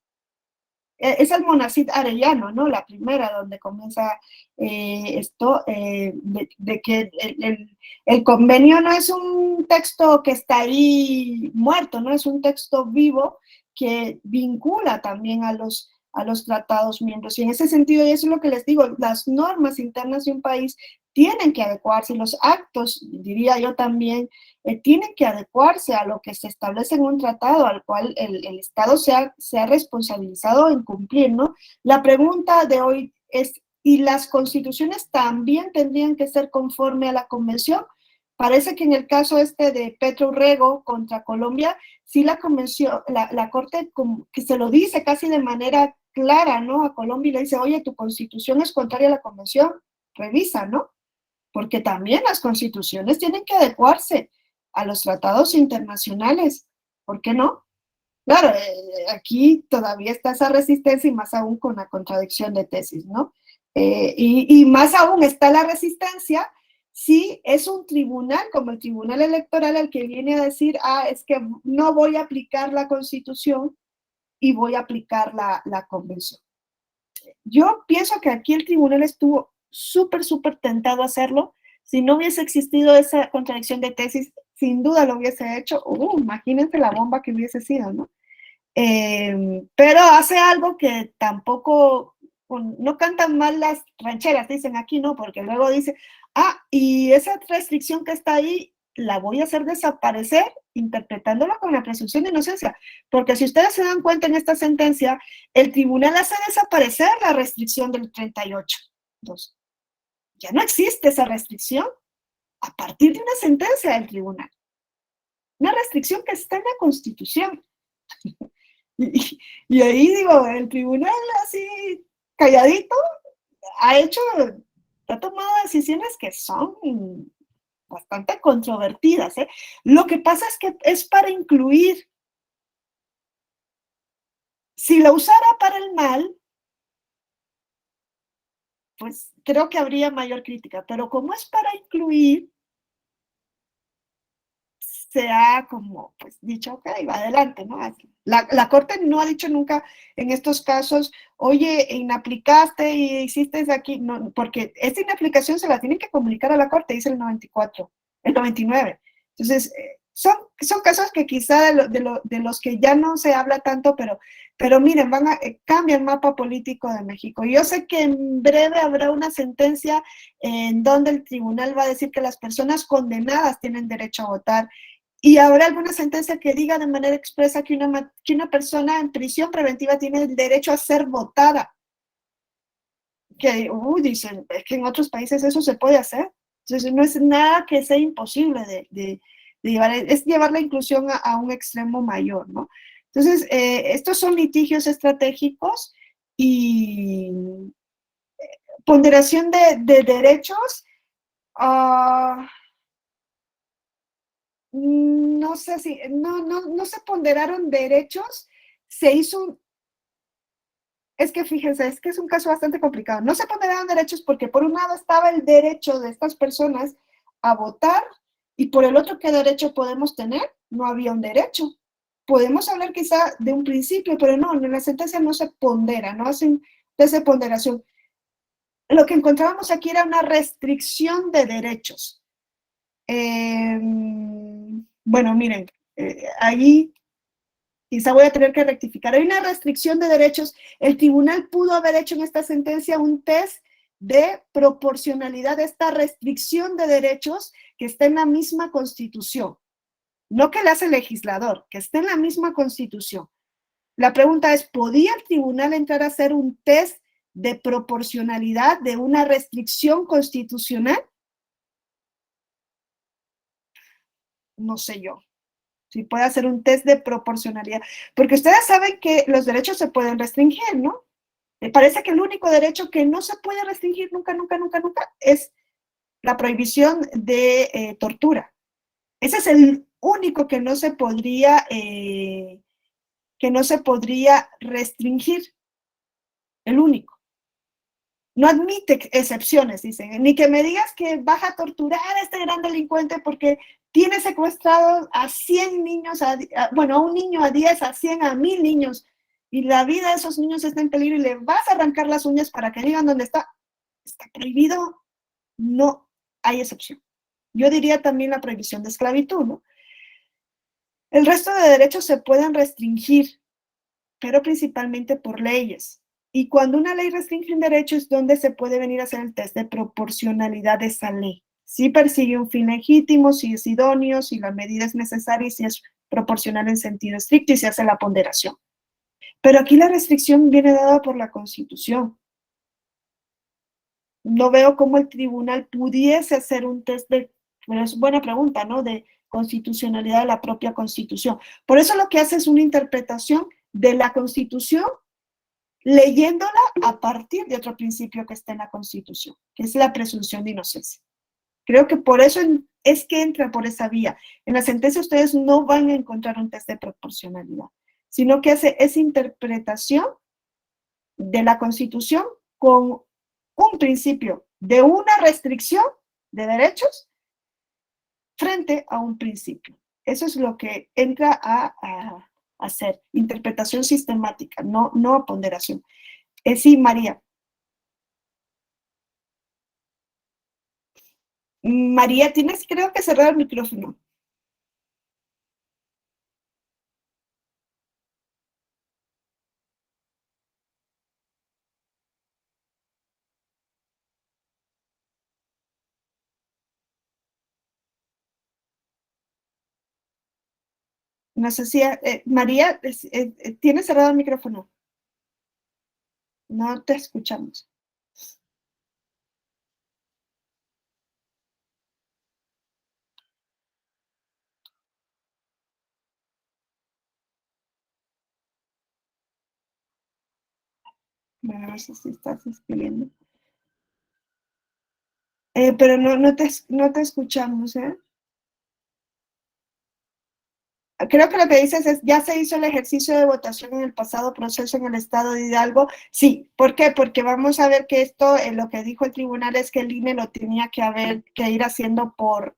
Es el Monacid Arellano, ¿no? La primera, donde comienza esto, de que el convenio no es un texto que está ahí muerto, ¿no? Es un texto vivo que vincula también a los tratados miembros. Y en ese sentido, y eso es lo que les digo, las normas internas de un país tienen que adecuarse, los actos, diría yo también, tienen que adecuarse a lo que se establece en un tratado al cual el Estado se ha responsabilizado en cumplir, ¿no? La pregunta de hoy es, ¿y las constituciones también tendrían que ser conforme a la convención? Parece que en el caso este de Petro Urrego contra Colombia, sí la convención, la Corte como que se lo dice casi de manera clara, ¿no? A Colombia y le dice, oye, tu constitución es contraria a la convención, revisa, ¿no? Porque también las constituciones tienen que adecuarse a los tratados internacionales. ¿Por qué no? Claro, aquí todavía está esa resistencia y más aún con la contradicción de tesis, ¿no? Y más aún está la resistencia si es un tribunal como el Tribunal Electoral el que viene a decir, es que no voy a aplicar la Constitución y voy a aplicar la Convención. Yo pienso que aquí el tribunal estuvo súper tentado a hacerlo. Si no hubiese existido esa contradicción de tesis, sin duda lo hubiese hecho. Imagínense la bomba que hubiese sido, ¿no? Pero hace algo que tampoco, no cantan mal las rancheras, dicen aquí, ¿no? Porque luego dice, y esa restricción que está ahí, la voy a hacer desaparecer interpretándola con la presunción de inocencia. Porque si ustedes se dan cuenta en esta sentencia, el tribunal hace desaparecer la restricción del 38. Entonces, ya no existe esa restricción a partir de una sentencia del tribunal. Una restricción que está en la Constitución. Y ahí digo, el tribunal así calladito ha tomado decisiones que son bastante controvertidas, ¿eh? Lo que pasa es que es para incluir. Si lo usara para el mal, pues creo que habría mayor crítica, pero como es para incluir, se ha como pues dicho, ok, va adelante, ¿no? La Corte no ha dicho nunca en estos casos, oye, inaplicaste y hiciste aquí, no, porque esta inaplicación se la tienen que comunicar a la Corte, dice el 94, el 99. Entonces, son casos que quizá de los que ya no se habla tanto, pero miren, cambia el mapa político de México. Yo sé que en breve habrá una sentencia en donde el tribunal va a decir que las personas condenadas tienen derecho a votar, y habrá alguna sentencia que diga de manera expresa que una persona en prisión preventiva tiene el derecho a ser votada. Que, dicen, es que en otros países eso se puede hacer. Entonces, no es nada que sea imposible de llevar, es llevar la inclusión a un extremo mayor, ¿no? Entonces, estos son litigios estratégicos y ponderación de derechos. No sé si, no se ponderaron derechos, se hizo es que fíjense, es que es un caso bastante complicado. No se ponderaron derechos porque por un lado estaba el derecho de estas personas a votar y por el otro, ¿qué derecho podemos tener? No había un derecho. Podemos hablar quizá de un principio, pero no, en la sentencia no se pondera, no hacen esa ponderación. Lo que encontrábamos aquí era una restricción de derechos. Bueno, miren, ahí quizá voy a tener que rectificar. Hay una restricción de derechos. El tribunal pudo haber hecho en esta sentencia un test de proporcionalidad de esta restricción de derechos que está en la misma Constitución. No que la hace el legislador, que está en la misma Constitución. La pregunta es, ¿podía el tribunal entrar a hacer un test de proporcionalidad de una restricción constitucional? No sé yo. Si puede hacer un test de proporcionalidad. Porque ustedes saben que los derechos se pueden restringir, ¿no? Me parece que el único derecho que no se puede restringir nunca es la prohibición de tortura. Ese es el único que no se podría restringir. El único. no admite excepciones, dicen, ni que me digas que vas a torturar a este gran delincuente porque tiene secuestrados a 100 niños, bueno, a un niño, a 10, a 100, a 1000 niños, y la vida de esos niños está en peligro y le vas a arrancar las uñas para que digan dónde está. Está prohibido, no hay excepción. Yo diría también la prohibición de esclavitud, ¿no? El resto de derechos se pueden restringir, pero principalmente por leyes. Y cuando una ley restringe un derecho es donde se puede venir a hacer el test de proporcionalidad de esa ley. Si persigue un fin legítimo, si es idóneo, si la medida es necesaria y si es proporcional en sentido estricto y se hace la ponderación. Pero aquí la restricción viene dada por la Constitución. No veo cómo el tribunal pudiese hacer un test de, bueno, es buena pregunta, ¿no? De constitucionalidad de la propia Constitución. Por eso lo que hace es una interpretación de la Constitución leyéndola a partir de otro principio que está en la Constitución, que es la presunción de inocencia. Creo que por eso es que entra por esa vía. En la sentencia ustedes no van a encontrar un test de proporcionalidad, sino que hace esa interpretación de la Constitución con un principio de una restricción de derechos frente a un principio. Eso es lo que entra a hacer, interpretación sistemática, no a ponderación. Sí, María. María, tienes creo que cerrar el micrófono. No sé si, María, ¿tienes cerrado el micrófono? No te escuchamos. No sé si estás escribiendo. Pero no te escuchamos, ¿eh? Creo que lo que dices es, ¿ya se hizo el ejercicio de votación en el pasado proceso en el estado de Hidalgo? Sí. ¿Por qué? Porque vamos a ver que esto, lo que dijo el tribunal es que el INE lo tenía que ir haciendo por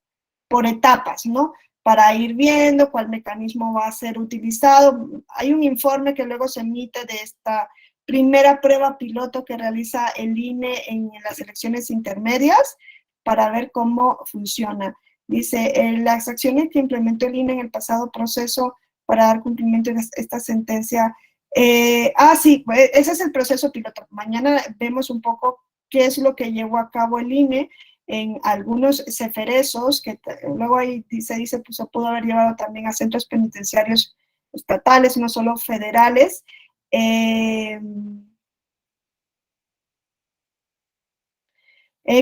etapas, ¿no? Para ir viendo cuál mecanismo va a ser utilizado. Hay un informe que luego se emite de esta primera prueba piloto que realiza el INE en las elecciones intermedias para ver cómo funciona. Dice, las acciones que implementó el INE en el pasado proceso para dar cumplimiento a esta sentencia. Sí, ese es el proceso piloto. Mañana vemos un poco qué es lo que llevó a cabo el INE en algunos ceferezos, que luego ahí se dice, pues se pudo haber llevado también a centros penitenciarios estatales, no solo federales.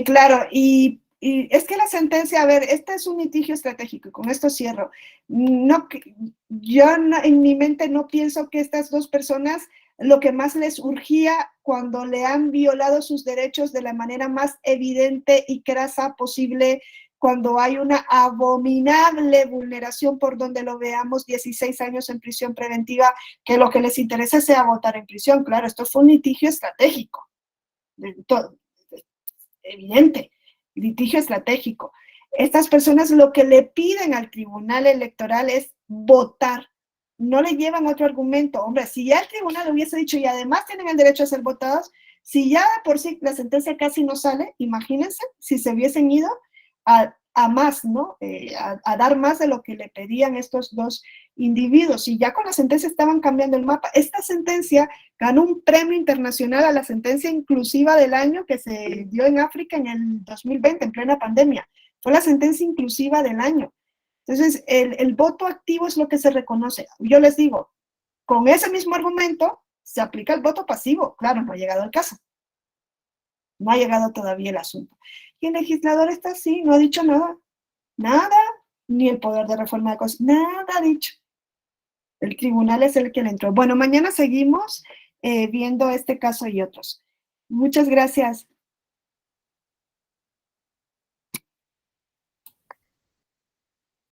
Claro, y es que la sentencia, a ver, este es un litigio estratégico, y con esto cierro. No, yo en mi mente no pienso que estas dos personas lo que más les urgía cuando le han violado sus derechos de la manera más evidente y crasa posible, cuando hay una abominable vulneración por donde lo veamos, 16 años en prisión preventiva, que lo que les interesa sea votar en prisión. Claro, esto fue un litigio estratégico. Evidente, litigio estratégico. Estas personas lo que le piden al tribunal electoral es votar. No le llevan otro argumento. Hombre, si ya el tribunal hubiese dicho y además tienen el derecho a ser votados, si ya por sí la sentencia casi no sale, imagínense si se hubiesen ido a más, ¿no? A dar más de lo que le pedían estos dos individuos. Y ya con la sentencia estaban cambiando el mapa. Esta sentencia ganó un premio internacional a la sentencia inclusiva del año que se dio en África en el 2020, en plena pandemia. Fue la sentencia inclusiva del año. Entonces, el voto activo es lo que se reconoce. Yo les digo, con ese mismo argumento se aplica el voto pasivo. Claro, no ha llegado el caso. No ha llegado todavía el asunto. Y el legislador está así, no ha dicho nada. Nada, ni el poder de reforma de cosas, nada ha dicho. El tribunal es el que le entró. Bueno, mañana seguimos viendo este caso y otros. Muchas gracias.